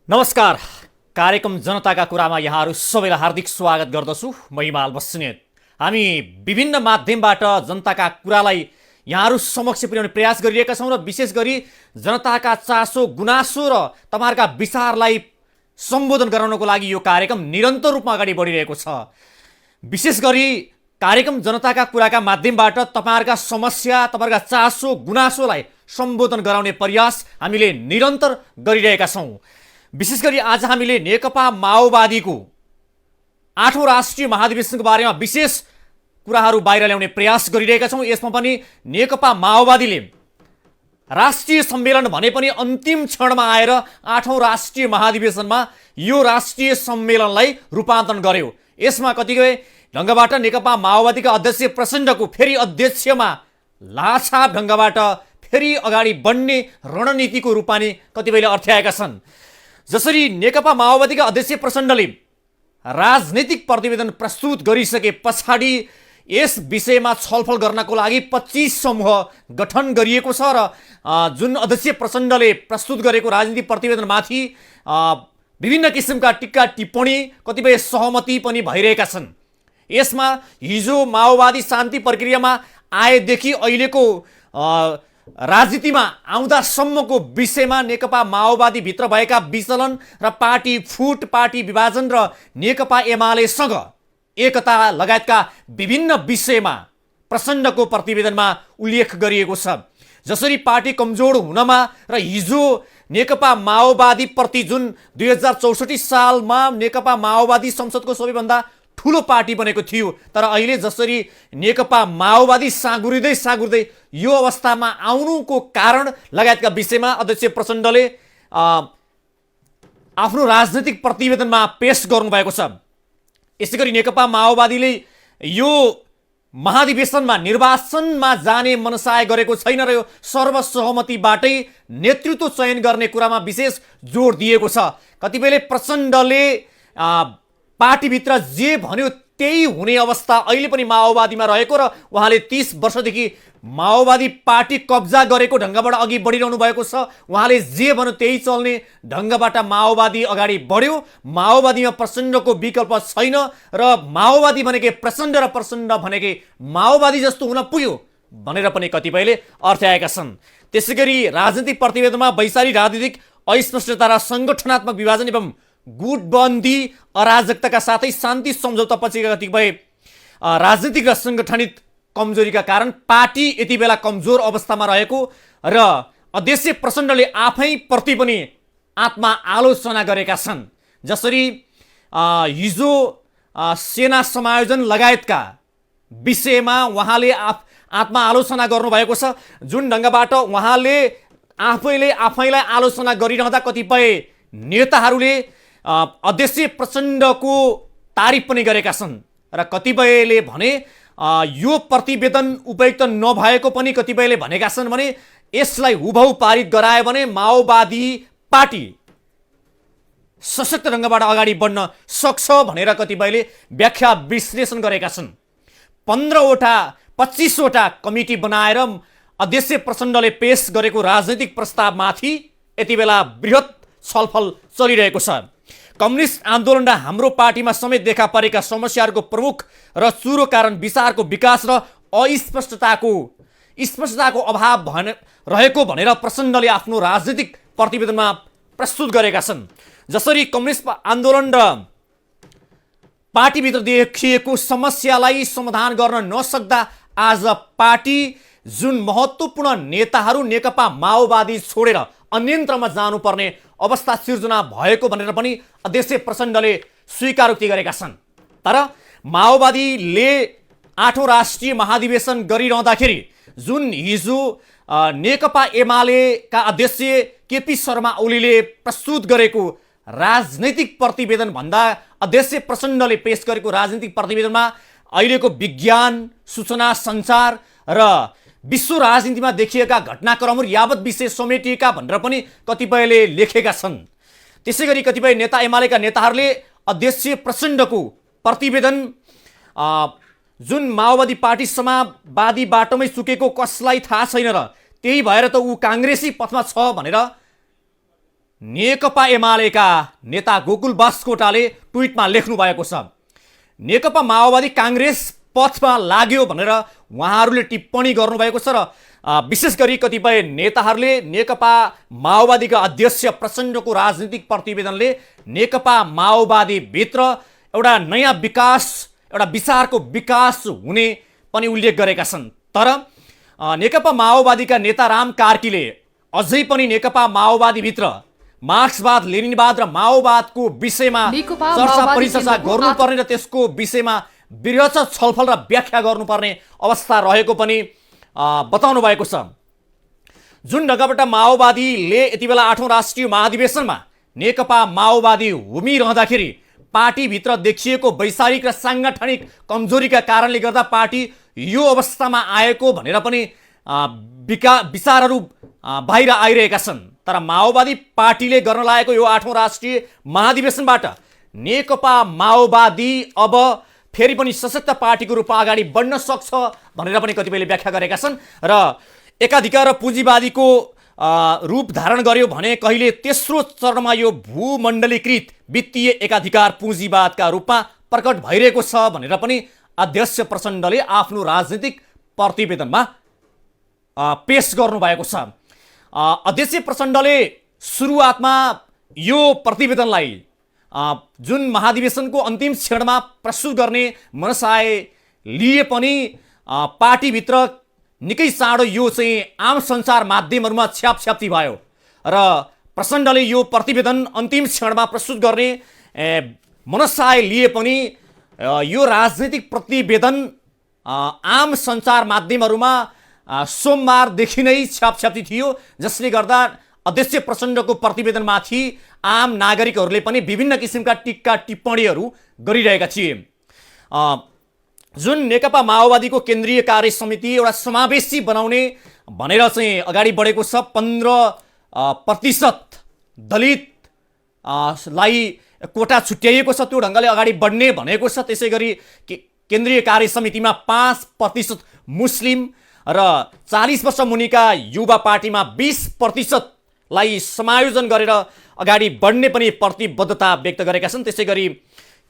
नमस्कार। कार्यक्रम जनताका कुरामा यहाँहरू सबैलाई हार्दिक स्वागत गर्दछु। म हिमाल बस्नेत। हामी विभिन्न माध्यमबाट जनताका कुरालाई यहाँहरू समक्ष पुर्याउने प्रयास गरिरहेका छौँ र विशेष गरी जनताका चासो गुनासो र तपाईँहरूका विचारलाई सम्बोधन गराउनको लागि यो कार्यक्रम निरन्तर रूपमा अगाडि बढिरहेको छ। विशेष गरी कार्यक्रम जनताका कुराका माध्यमबाट तपाईँहरूका समस्या, तपाईँहरूका चासो गुनासोलाई सम्बोधन गराउने प्रयास हामीले निरन्तर गरिरहेका छौँ। विशेष गरी आज हामीले नेकपा माओवादीको 8औं राष्ट्रिय महाधिवेशनको बारेमा विशेष कुराहरू बाहिर ल्याउने प्रयास गरिरहेका छौँ। यसमा पनि नेकपा माओवादीले राष्ट्रिय सम्मेलन भने पनि अन्तिम क्षणमा आएर 8औं राष्ट्रिय महाधिवेशनमा यो राष्ट्रिय सम्मेलनलाई रूपान्तरण गर्यो। यसमा कतिपय ढङ्गबाट नेकपा माओवादीका अध्यक्ष प्रचण्डको फेरि अध्यक्षमा लाछाप ढङ्गबाट फेरि अगाडि बढ्ने रणनीतिको रूपमा नै कतिपयले अर्थ्याएका छन्। जसरी नेकपा माओवादीका अध्यक्ष प्रचण्डले राजनीतिक प्रतिवेदन प्रस्तुत गरिसके पछाडि यस विषयमा छलफल गर्नको लागि 25 समूह गठन गरिएको छ र जुन अध्यक्ष प्रचण्डले प्रस्तुत गरेको राजनीतिक प्रतिवेदनमाथि विभिन्न किसिमका टिक्का टिप्पणी, कतिपय सहमति पनि भइरहेका छन्। यसमा हिजो माओवादी शान्ति प्रक्रियामा आएदेखि अहिलेको राजनीतिमा आउँदासम्मको विषयमा नेकपा माओवादीभित्र भएका विचलन र पार्टी फुट, पार्टी विभाजन र नेकपा एमालेसँग एकता लगायतका विभिन्न विषयमा प्रचण्डको प्रतिवेदनमा उल्लेख गरिएको छ। जसरी पार्टी कमजोर हुनमा र हिजो नेकपा माओवादी प्रति जुन 2064 सालमा नेकपा माओवादी संसदको सबैभन्दा ठुलो पार्टी बनेको थियो, तर अहिले जसरी नेकपा माओवादी साँगुरिँदै यो अवस्थामा आउनुको कारण लगायतका विषयमा अध्यक्ष प्रचण्डले आफ्नो राजनीतिक प्रतिवेदनमा पेश गर्नुभएको छ। यसैगरी नेकपा माओवादीले यो महाधिवेशनमा निर्वाचनमा जाने मनसाय गरेको छैन र यो सर्वसहमतिबाटै नेतृत्व चयन गर्ने कुरामा विशेष जोड दिएको छ। कतिपयले प्रचण्डले पार्टीभित्र जे भन्यो त्यही हुने अवस्था अहिले पनि माओवादीमा रहेको र उहाँले 30 वर्षदेखि माओवादी पार्टी कब्जा गरेको ढङ्गबाट अघि बढिरहनु भएको छ। उहाँले जे भन्यो त्यही चल्ने ढङ्गबाट माओवादी अगाडि बढ्यो। माओवादीमा प्रचण्डको विकल्प छैन र माओवादी भनेकै प्रचण्ड र प्रचण्ड भनेकै माओवादी जस्तो हुन पुग्यो भनेर पनि कतिपयले अर्थ्याएका छन्। त्यसैगरी राजनीतिक प्रतिवेदनमा वैचारिक राजनीतिक अस्पष्टता र सङ्गठनात्मक विभाजन एवं गुटबन्दी, अराजकताका साथै शान्ति सम्झौता पछिका कतिपय राजनीतिक र सङ्गठनित कमजोरीका कारण पार्टी यति बेला कमजोर अवस्थामा रहेको र अध्यक्ष प्रचण्डले आफै प्रति पनि आत्मा आलोचना गरेका छन्। जसरी हिजो सेना समायोजन लगायतका विषयमा उहाँले आत्मा आलोचना गर्नुभएको छ। जुन ढङ्गबाट उहाँले आफैलाई आलोचना गरिरहँदा कतिपय नेताहरूले अध्यक्ष प्रचण्डको तारिफ पनि गरेका छन् र कतिपयले भने यो प्रतिवेदन उपयुक्त नभएको पनि कतिपयले भनेका छन् भने यसलाई हुबहु पारित गरायो भने माओवादी पार्टी सशक्त ढङ्गबाट अगाडि बढ्न सक्छ भनेर कतिपयले व्याख्या विश्लेषण गरेका छन्। 25 वटा कमिटी बनाएर अध्यक्ष प्रचण्डले पेश गरेको राजनीतिक प्रस्तावमाथि यति बेला बृहत छलफल चलिरहेको छ। कम्युनिस्ट आन्दोलन र हाम्रो पार्टीमा समेत देखा परेका समस्याहरूको प्रमुख र चुरो कारण विचारको विकास र स्पष्टताको अभाव रहेको भनेर प्रचण्डले आफ्नो राजनीतिक प्रतिवेदनमा प्रस्तुत गरेका छन्। जसरी कम्युनिस्ट आन्दोलन र पार्टीभित्र देखिएको समस्यालाई समाधान गर्न नसक्दा आज पार्टी जुन महत्त्वपूर्ण नेताहरू नेकपा माओवादी छोडेर अन्यन्त्रमा जानुपर्ने अवस्था सिर्जना भएको भनेर पनि अध्यक्ष प्रचण्डले स्वीकारोक्ति गरेका छन्। तर माओवादीले 8औं राष्ट्रिय महाधिवेशन गरिरहँदाखेरि जुन हिजो नेकपा एमालेका अध्यक्ष केपी शर्मा ओलीले प्रस्तुत गरेको राजनैतिक प्रतिवेदन भन्दा अध्यक्ष प्रचण्डले पेश गरेको राजनीतिक प्रतिवेदनमा अहिलेको विज्ञान, सूचना सञ्चार र विश्व राजनीतिमा देखिएका घटनाक्रमहरू यावत विषय समेटिएका भनेर पनि कतिपयले लेखेका छन्। त्यसैगरी कतिपय नेता एमालेका नेताहरूले अध्यक्ष प्रचण्डको प्रतिवेदन जुन माओवादी पार्टी समाजवादी बाटोमै चुकेको कसलाई थाहा छैन र त्यही भएर त ऊ काङ्ग्रेसी पथमा छ भनेर नेकपा एमालेका नेता गोकुल बास्कोटाले ट्विटमा लेख्नु भएको छ, नेकपा माओवादी काङ्ग्रेस पथमा लाग्यो भनेर उहाँहरूले टिप्पणी गर्नुभएको छ र विशेष गरी कतिपय नेताहरूले नेकपा माओवादीका अध्यक्ष प्रचण्डको राजनीतिक प्रतिवेदनले नेकपा माओवादीभित्र एउटा नयाँ विकास, एउटा विचारको विकास हुने पनि उल्लेख गरेका छन्। तर नेकपा माओवादीका नेता राम कार्कीले अझै पनि नेकपा माओवादीभित्र मार्क्सवाद, लेनिनवाद र माओवादको विषयमा चर्चा परिचर्चा गर्नुपर्ने र त्यसको विषयमा वृहत छलफल र व्याख्या गर्नुपर्ने अवस्था रहेको पनि बताउनु भएको छ। जुन ढङ्गबाट माओवादीले यति बेला 8औं राष्ट्रिय महाधिवेशनमा नेकपा माओवादी हुमिरहँदाखेरि पार्टीभित्र देखिएको वैचारिक र साङ्गठनिक कमजोरीका कारणले गर्दा पार्टी यो अवस्थामा आएको भनेर पनि विचारहरू बाहिर आइरहेका छन्। तर माओवादी पार्टीले गर्न लागेको यो 8औं राष्ट्रिय महाधिवेशनबाट नेकपा माओवादी अब फेरि पनि सशक्त पार्टीको रूपमा अगाडि बढ्न सक्छ भनेर पनि कतिपयले व्याख्या गरेका छन् र एकाधिकार र पुँजीवादीको रूप धारण गर्यो भने कहिले तेस्रो चरणमा यो भूमण्डलीकृत वित्तीय एकाधिकार पुँजीवादका रूपमा प्रकट भइरहेको छ भनेर पनि अध्यक्ष प्रचण्डले आफ्नो राजनीतिक प्रतिवेदनमा पेश गर्नुभएको छ। अध्यक्ष प्रचण्डले सुरुवातमा यो प्रतिवेदनलाई जुन महाधिवेशनको अन्तिम क्षणमा प्रस्तुत गर्ने मनसाय लिए पनि पार्टीभित्र निकै चाँडो यो चाहिँ आम सञ्चार माध्यमहरूमा छ्यापछ्याप्ती भयो र प्रचण्डले यो प्रतिवेदन अन्तिम क्षणमा प्रस्तुत गर्ने मनसाय लिए पनि यो राजनीतिक प्रतिवेदन आम सञ्चार माध्यमहरूमा सोमबारदेखि नै छ्यापछ्याप्ती थियो, जसले गर्दा अध्यक्ष प्रचण्डको प्रतिवेदनमाथि आम नागरिकहरूले पनि विभिन्न किसिमका टिक्का टिप्पणीहरू गरिरहेका थिए। जुन नेकपा माओवादीको केन्द्रीय कार्य समिति एउटा समावेशी बनाउने भनेर चाहिँ अगाडि बढेको छ, 15% दलितलाई कोटा छुट्याइएको छ, त्यो ढङ्गले अगाडि बढ्ने भनेको छ। त्यसै गरी केन्द्रीय कार्य समितिमा 5% मुस्लिम र 40 वर्ष मुनिका युवा पार्टीमा 20% लाई समायोजन गरेर अगाडि बढ्ने पनि प्रतिबद्धता व्यक्त गरेका छन्। त्यसै गरी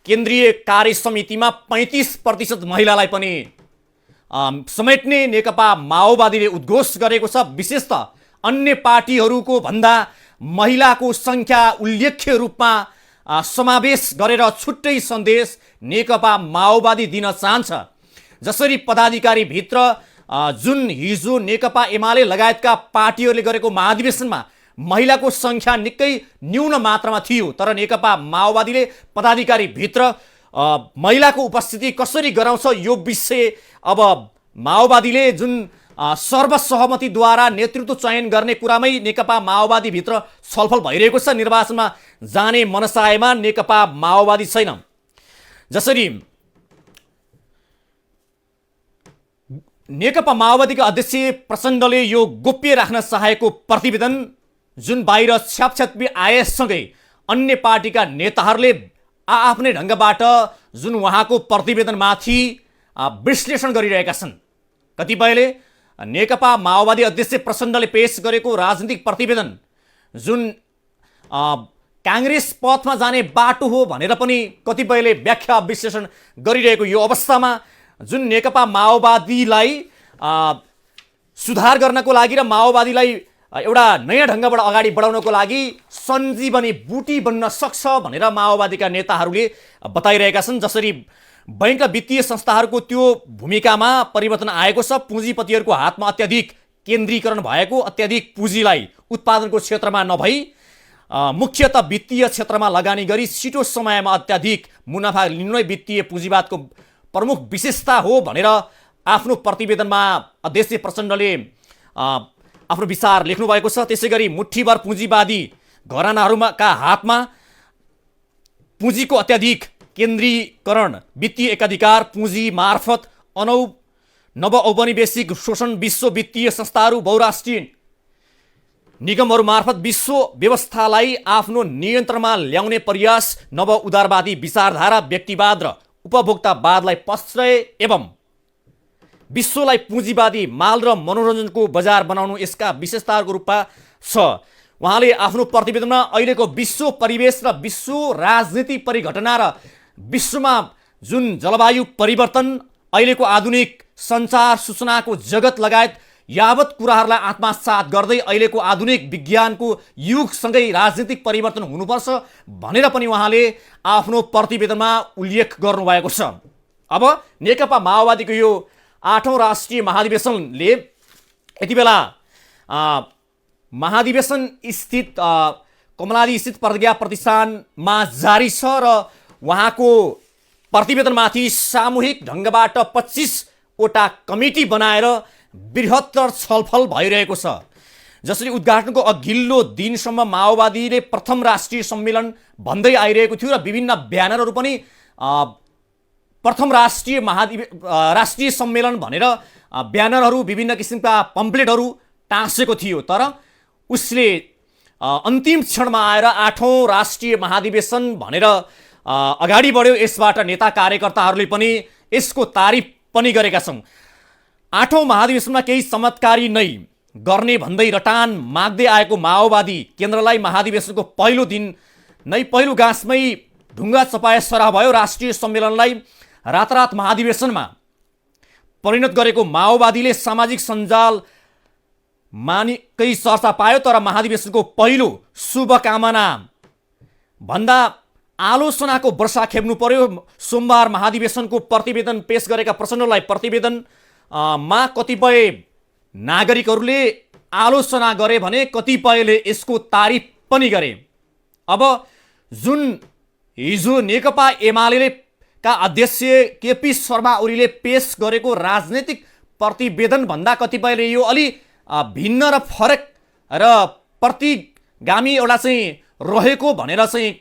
केन्द्रीय कार्य समितिमा 35% महिलालाई पनि समेट्ने नेकपा माओवादीले उद्घोष गरेको छ। विशेषतः अन्य पार्टीहरूको भन्दा महिलाको सङ्ख्या उल्लेख्य रूपमा समावेश गरेर छुट्टै सन्देश नेकपा माओवादी दिन चाहन्छ। जसरी पदाधिकारी भित्र जुन हिजो नेकपा एमाले लगायतका पार्टीहरूले गरेको महाधिवेशनमा महिलाको सङ्ख्या निकै न्यून मात्रामा थियो, तर नेकपा माओवादीले पदाधिकारी भित्र महिलाको उपस्थिति कसरी गराउँछ यो विषय अब माओवादीले जुन सर्वसहमतिद्वारा नेतृत्व चयन गर्ने कुरामै नेकपा माओवादी भित्र छलफल भइरहेको छ। निर्वाचनमा जाने मनसायमा नेकपा माओवादी छैन। जसरी नेकपा माओवादीका अध्यक्ष प्रचण्डले यो गोप्य राख्न चाहेको प्रतिवेदन जुन बाहिर छ्यापछ्यापी आएसँगै अन्य पार्टीका नेताहरूले आफ्नै ढङ्गबाट जुन उहाँको प्रतिवेदनमाथि विश्लेषण गरिरहेका छन्। कतिपयले नेकपा माओवादी अध्यक्ष प्रचण्डले पेश गरेको राजनीतिक प्रतिवेदन जुन काङ्ग्रेस पथमा जाने बाटो हो भनेर पनि कतिपयले व्याख्या विश्लेषण गरिरहेको यो अवस्थामा जुन नेकपा माओवादीलाई सुधार गर्नको लागि र माओवादीलाई एउटा नयाँ ढङ्गबाट अगाडि बढाउनको लागि सञ्जीवनी बुटी बन्न सक्छ भनेर माओवादीका नेताहरूले बताइरहेका छन्। जसरी बैंक र वित्तीय संस्थाहरूको त्यो भूमिकामा परिवर्तन आएको छ। पुँजीपतिहरूको हातमा अत्याधिक केन्द्रीकरण भएको, अत्याधिक पुँजीलाई उत्पादनको क्षेत्रमा नभई मुख्यतः वित्तीय क्षेत्रमा लगानी गरी छिटो समयमा अत्याधिक मुनाफा लिनु नै वित्तीय पुँजीवादको प्रमुख विशेषता हो भनेर आफ्नो प्रतिवेदनमा अध्यक्ष प्रचण्डले आफ्नो विचार लेख्नु भएको छ। त्यसै गरी मुठ्ठीभर पुँजीवादी घरानाहरूका हातमा पुँजीको अत्याधिक केन्द्रीकरण, वित्तीय एकाधिकार पुँजी मार्फत नवऔपनिवेशिक शोषण, विश्व वित्तीय संस्थाहरू, बहुराष्ट्रिय निगमहरू मार्फत विश्व व्यवस्थालाई आफ्नो नियन्त्रणमा ल्याउने प्रयास, नव उदारवादी विचारधारा, व्यक्तिवाद र उपभोक्तावादलाई प्रश्रय एवं विश्वलाई पुँजीवादी माल र मनोरञ्जनको बजार बनाउनु यसका विशेषताहरूको रूपमा छ। उहाँले आफ्नो प्रतिवेदनमा अहिलेको विश्व परिवेश र विश्व राजनीति परिघटना र विश्वमा जुन जलवायु परिवर्तन, अहिलेको आधुनिक सञ्चार सूचनाको जगत लगायत यावत कुराहरूलाई आत्मसात गर्दै अहिलेको आधुनिक विज्ञानको युगसँगै राजनीतिक परिवर्तन हुनुपर्छ भनेर पनि उहाँले आफ्नो प्रतिवेदनमा उल्लेख गर्नुभएको छ। अब नेकपा माओवादीको यो 8औं राष्ट्रिय महाधिवेशनले यति बेला महाधिवेशन स्थित कमलादी स्थित प्रज्ञा प्रतिष्ठानमा जारी छ र उहाँको प्रतिवेदनमाथि सामूहिक ढङ्गबाट 25वटा कमिटी बनाएर बृहत्तर छलफल भइरहेको छ। जसरी उद्घाटनको अघिल्लो दिनसम्म माओवादीले प्रथम राष्ट्रिय सम्मेलन भन्दै आइरहेको थियो र विभिन्न ब्यानरहरू पनि प्रथम राष्ट्रिय सम्मेलन भनेर ब्यानरहरू विभिन्न किसिमका पम्पलेटहरू टाँसेको थियो। तर उसले अन्तिम क्षणमा आएर 8औं राष्ट्रिय महाधिवेशन भनेर अगाडि बढ्यो। यसबाट नेता कार्यकर्ताहरूले पनि यसको तारिफ पनि गरेका छन्। 8औं महाधिवेशनमा केही चमत्कारी नै गर्ने भन्दै रटान माग्दै आएको माओवादी केन्द्रलाई महाधिवेशनको पहिलो दिन नै पहिलो गाँसमै ढुङ्गा चपाए सराह भयो। राष्ट्रिय सम्मेलनलाई रातारात महाधिवेशनमा परिणत गरेको माओवादीले सामाजिक सञ्जाल मानिकै चर्चा पायो। तर महाधिवेशनको पहिलो शुभकामना भन्दा आलोचनाको वर्षा खेप्नु पर्यो। सोमबार महाधिवेशनको प्रतिवेदन पेश गरेका प्रचण्डलाई प्रतिवेदनमा कतिपय नागरिकहरूले आलोचना गरे भने कतिपयले यसको तारिफ पनि गरे। अब जुन हिजो नेकपा एमाले का अध्यक्ष केपी शर्मा ओलीले पेश गरेको राजनैतिक प्रतिवेदन भन्दा कतिपयले यो अलि भिन्न र फरक र प्रतिगामी एउटा चाहिँ रहेको भनेर चाहिँ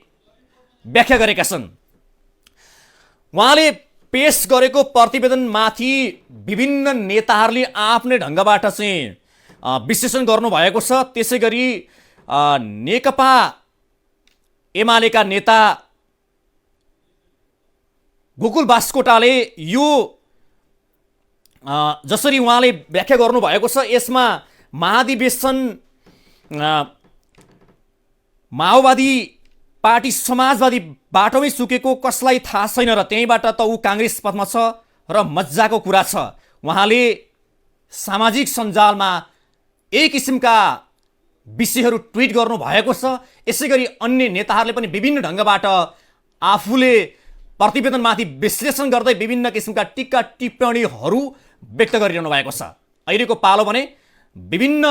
व्याख्या गरेका छन्। उहाँले पेश गरेको प्रतिवेदनमाथि विभिन्न नेताहरूले आफ्नै ढङ्गबाट चाहिँ विश्लेषण गर्नुभएको छ। त्यसै गरी नेकपा एमालेका नेता गोकुल बास्कोटाले यो जसरी उहाँले व्याख्या गर्नुभएको छ यसमा महाधिवेशन माओवादी पार्टी समाजवादी बाटोमै सुकेको कसलाई थाहा छैन र त्यहीँबाट त ऊ काङ्ग्रेस पथमा छ र मजाको कुरा छ। उहाँले सामाजिक सञ्जालमा एक किसिमका विषयहरू ट्विट गर्नुभएको छ। यसै गरी अन्य नेताहरूले पनि विभिन्न ढङ्गबाट आफूले प्रतिवेदनमाथि विश्लेषण गर्दै विभिन्न किसिमका टिक्का टिप्पणीहरू व्यक्त गरिरहनु भएको छ। अहिलेको पालो भने विभिन्न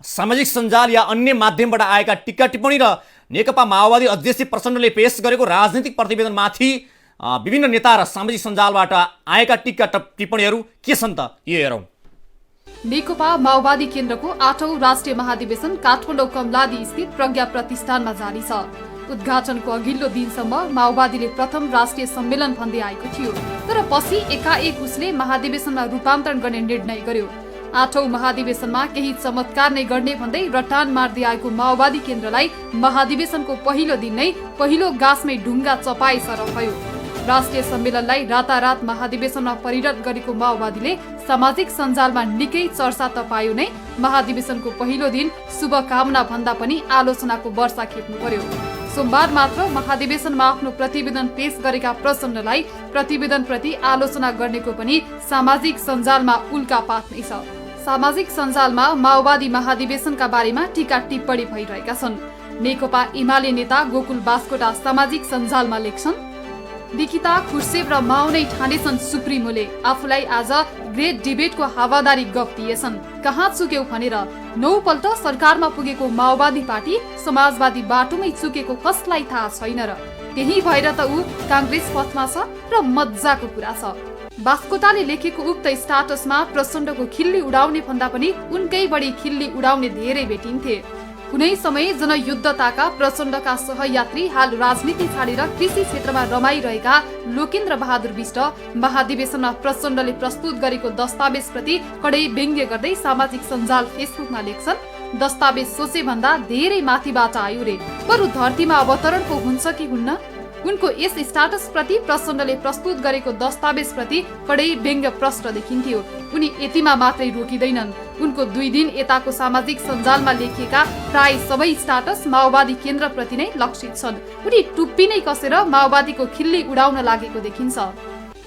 सामाजिक सञ्जाल या अन्य माध्यमबाट आएका टिक्का टिप्पणी र नेकपा माओवादी अध्यक्ष प्रचण्डले पेश गरेको राजनीतिक प्रतिवेदनमाथि विभिन्न नेता र सामाजिक सञ्जालबाट आएका टिक्का टिप्पणीहरू के छन् त यो हेरौँ। नेकपा माओवादी केन्द्रको 8औं राष्ट्रिय महाधिवेशन काठमाडौँ कमलादी स्थित प्रज्ञा प्रतिष्ठानमा जारी छ। उद्घाटनको अघिल्लो दिनसम्म माओवादीले प्रथम राष्ट्रिय सम्मेलन भन्दै आएको थियो। तर पछि एकाएक उसले महाधिवेशनमा रूपान्तरण गर्ने निर्णय गर्यो। 8औं महाधिवेशनमा केही चमत्कार नै गर्ने भन्दै रटान मार्दै आएको माओवादी केन्द्रलाई महाधिवेशनको पहिलो दिन नै पहिलो गाँसमै ढुङ्गा चपाए सरह भयो। राष्ट्रिय सम्मेलनलाई रातारात महाधिवेशनमा परिणत गरेको माओवादीले सामाजिक सञ्जालमा निकै चर्चा त पायो नै, महाधिवेशनको पहिलो दिन शुभकामना भन्दा पनि आलोचनाको वर्षा खेप्नु पर्यो। सोमबार मात्र महाधिवेशनमा आफ्नो प्रतिवेदन पेश गरेका प्रचण्डलाई प्रतिवेदनप्रति आलोचना गर्नेको पनि सामाजिक सञ्जालमा उल्का पात्नै छ। सामाजिक सञ्जालमा माओवादी महाधिवेशनका बारेमा टीका टिप्पणी भइरहेका छन्। नेकपा एमाले नेता गोकुल बास्कोटा सामाजिक सञ्जालमा लेख्छन्, निकिता खुर्सेब र माउ नै ठानेछन् सुप्रिमोले, आफूलाई आज ग्रेट डिबेटको हावादारी गफ दिएछन्। कहाँ चुक्यौ भनेर 9 पल्ट सरकारमा पुगेको माओवादी पार्टी समाजवादी बाटोमै चुकेको कसलाई थाहा छैन र त्यही भएर त ऊ काङ्ग्रेस पथमा छ र मजाको कुरा छ। बास्कोटाले लेखेको उक्त स्टाटसमा प्रचण्डको खिल्ली उडाउने भन्दा पनि उनकै बढी खिल्ली उडाउने धेरै भेटिन्थे। कुनै समय जनयुद्धताका प्रचण्डका सहयात्री हाल राजनीति छाडेर कृषि क्षेत्रमा रमाइरहेका लोकेन्द्र बहादुर विष्ट महाधिवेशनमा प्रचण्डले प्रस्तुत गरेको दस्तावेजप्रति कडै व्यङ्ग्य गर्दै सामाजिक सञ्जाल फेसबुकमा लेख्छन्, दस्तावेज सोचे भन्दा धेरै माथिबाट आयो रे, बरु धरतीमा अवतरण पो हुन्छ कि हुन्न। उनको यस स्टाटसप्रति प्रचण्डले प्रस्तुत गरेको दस्तावेजप्रति कडै व्यङ्ग्य प्रश्न देखिन्थ्यो। उनी यतिमा मात्रै रोकिँदैनन्। उनको 2 दिन यताको सामाजिक सञ्जालमा लेखिएका प्राय सबै स्टाटस माओवादी केन्द्रप्रति नै लक्षित छन्। उनी टुप्पी नै कसेर माओवादीको खिल्ली उडाउन लागेको देखिन्छ।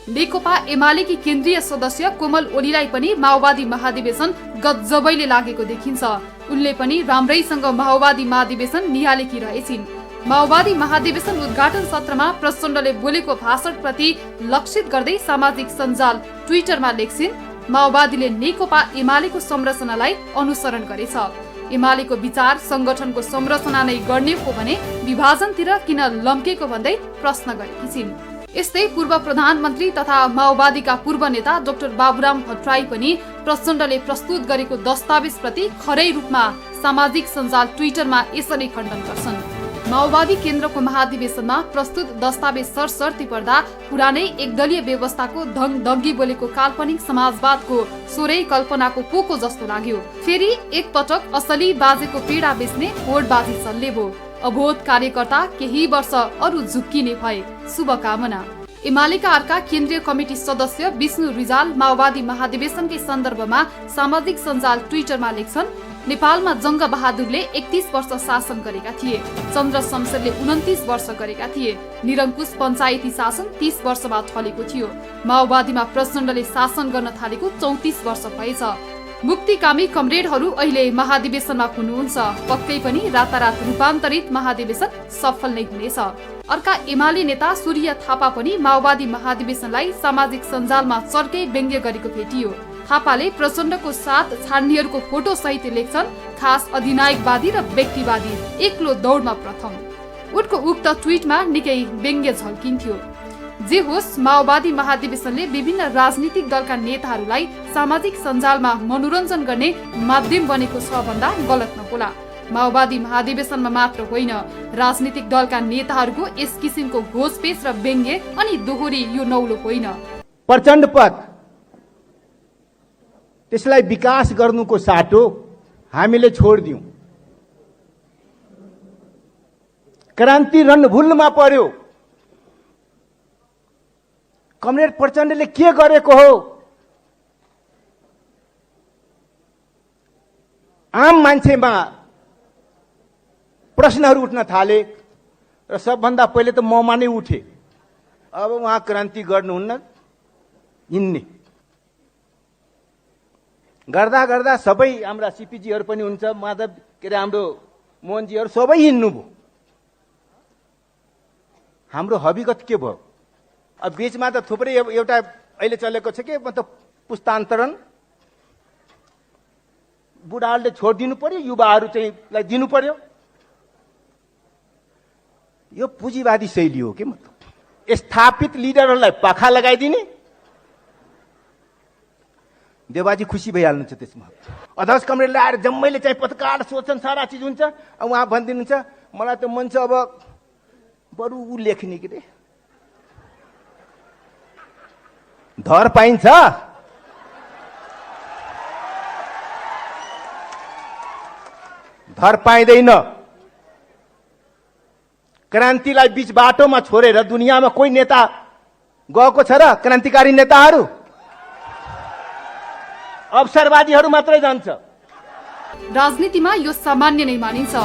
नेकपा एमालेकी केन्द्रीय सदस्य कोमल ओलीलाई पनि माओवादी महाधिवेशन गजबैले लागेको देखिन्छ। उनले पनि राम्रैसँग माओवादी महाधिवेशन निहालेकी रहेछिन्। माओवादी महाधिवेशन उद्घाटन सत्रमा प्रचण्डले बोलेको भाषणप्रति लक्षित गर्दै सामाजिक सञ्जाल ट्विटरमा लेख्छिन्, माओवादीले नेकपा एमालेको संरचनालाई अनुसरण गरेछ। एमालेको विचार संगठनको संरचना नै गर्ने हो भने विभाजनतिर किन लम्केको भन्दै प्रश्न गरेकी छिन्। यस्तै पूर्व प्रधानमन्त्री तथा माओवादीका पूर्व नेता डाक्टर बाबुराम भट्टराई पनि प्रचण्डले प्रस्तुत गरेको दस्तावेजप्रति खरै रूपमा सामाजिक सञ्जाल ट्विटरमा यसरी खण्डन गर्छन्। माओवादी केन्द्रको महाधिवेशनमा प्रस्तुत दस्तावेज सरसर्ती पर्दा पुरानै एकदलीय व्यवस्थाको धगधगी बोलेको काल्पनिक समाजवादको सोरै कल्पनाको पोको जस्तो लाग्यो। फेरि एकपटक असली बाजेको पीडा बेच्ने होडबाजी चल्ले भो। अबोध कार्यकर्ता केही वर्ष अरू झुक्किने भए। शुभकामना। एमालेका अर्का केन्द्रीय कमिटी सदस्य विष्णु रिजाल माओवादी महाधिवेशनकै सन्दर्भमा सामाजिक सञ्जाल ट्विटरमा लेख्छन्, नेपालमा जङ्ग बहादुरले 31 वर्ष शासन गरेका थिए। चन्द्र शमशेरले 29 वर्ष गरेका थिए। निरङ्कुश पञ्चायती शासन 30 वर्षमा ढलेको थियो। माओवादीमा प्रचण्डले शासन गर्न थालेको 34 वर्ष भएछ। मुक्तिकामी कमरेडहरू अहिले महाधिवेशनमा हुनुहुन्छ। पक्कै पनि रातारात रूपान्तरित महाधिवेशन सफल नै हुनेछ। अर्का एमाले नेता सूर्य थापा पनि माओवादी महाधिवेशनलाई सामाजिक सञ्जालमा चर्कै व्यङ्ग्य गरेको भेटियो। थापाले प्रचण्डको साथ छाड्नेहरूको फोटो सहित लेख्छन्, खास अधिनायकवादी र व्यक्तिवादी एक्लो दौडमा प्रथम। उनको उक्त ट्विटमा निकै व्यङ्ग्य झल्किन्थ्यो। जे होस्, माओवादी महाधिवेशनले विभिन्न राजनीतिक दलका नेताहरूलाई सामाजिक सञ्जालमा मनोरञ्जन गर्ने माध्यम बनेको छ भन्दा गलत नहोला। माओवादी महाधिवेशनमा मात्र होइन, राजनीतिक दलका नेताहरूको यस किसिमको घोषपेश र व्यङ्ग्य अनि दोहोरी यो नौलो होइन। प्रचण्ड पद त्यसलाई विकास गर्नुको साटो हामीले छोडिदियौं। क्रान्ति रणभुल्लमा पर्यो। कमरेड प्रचण्डले के गरेको हो? आम मान्छेमा प्रश्नहरू उठ्न थाले र सबभन्दा पहिले त ममा नै उठे। अब उहाँ क्रान्ति गर्नुहुन्न, हिँड्ने गर्दा गर्दा सबै हाम्रा सिपिजीहरू पनि हुन्छ, माधव के अरे हाम्रो मोहनजीहरू सबै हिँड्नुभयो। हाम्रो हविगत के भयो? अब बीचमा त थुप्रै एउटा अहिले चलेको छ के मतलब पुस्तान्तरण। बुढाहरूले छोडिदिनु पर्यो, युवाहरू चाहिँ लाई दिनु पर्यो। यो पुँजीवादी शैली हो के? मतलब स्थापित लिडरहरूलाई पाखा लगाइदिने। देवाजी खुसी भइहाल्नुहुन्छ त्यसमा। अध्यक्ष कमरेडले आएर जम्मैले चाहिँ पत्रकार सोच्छन्, सारा चिज हुन्छ। अब उहाँ भनिदिनुहुन्छ, मलाई त मन छ अब बरु ऊ लेख्ने के रे, धर पाइन्छ। धर पाइँदैन। क्रान्तिलाई बीच बाटोमा छोडेर दुनियाँमा कोही नेता गएको छ र? क्रान्तिकारी नेताहरू अवसरवादीहरू मात्रै जान्छ। राजनीतिमा यो सामान्य नै मानिन्छ।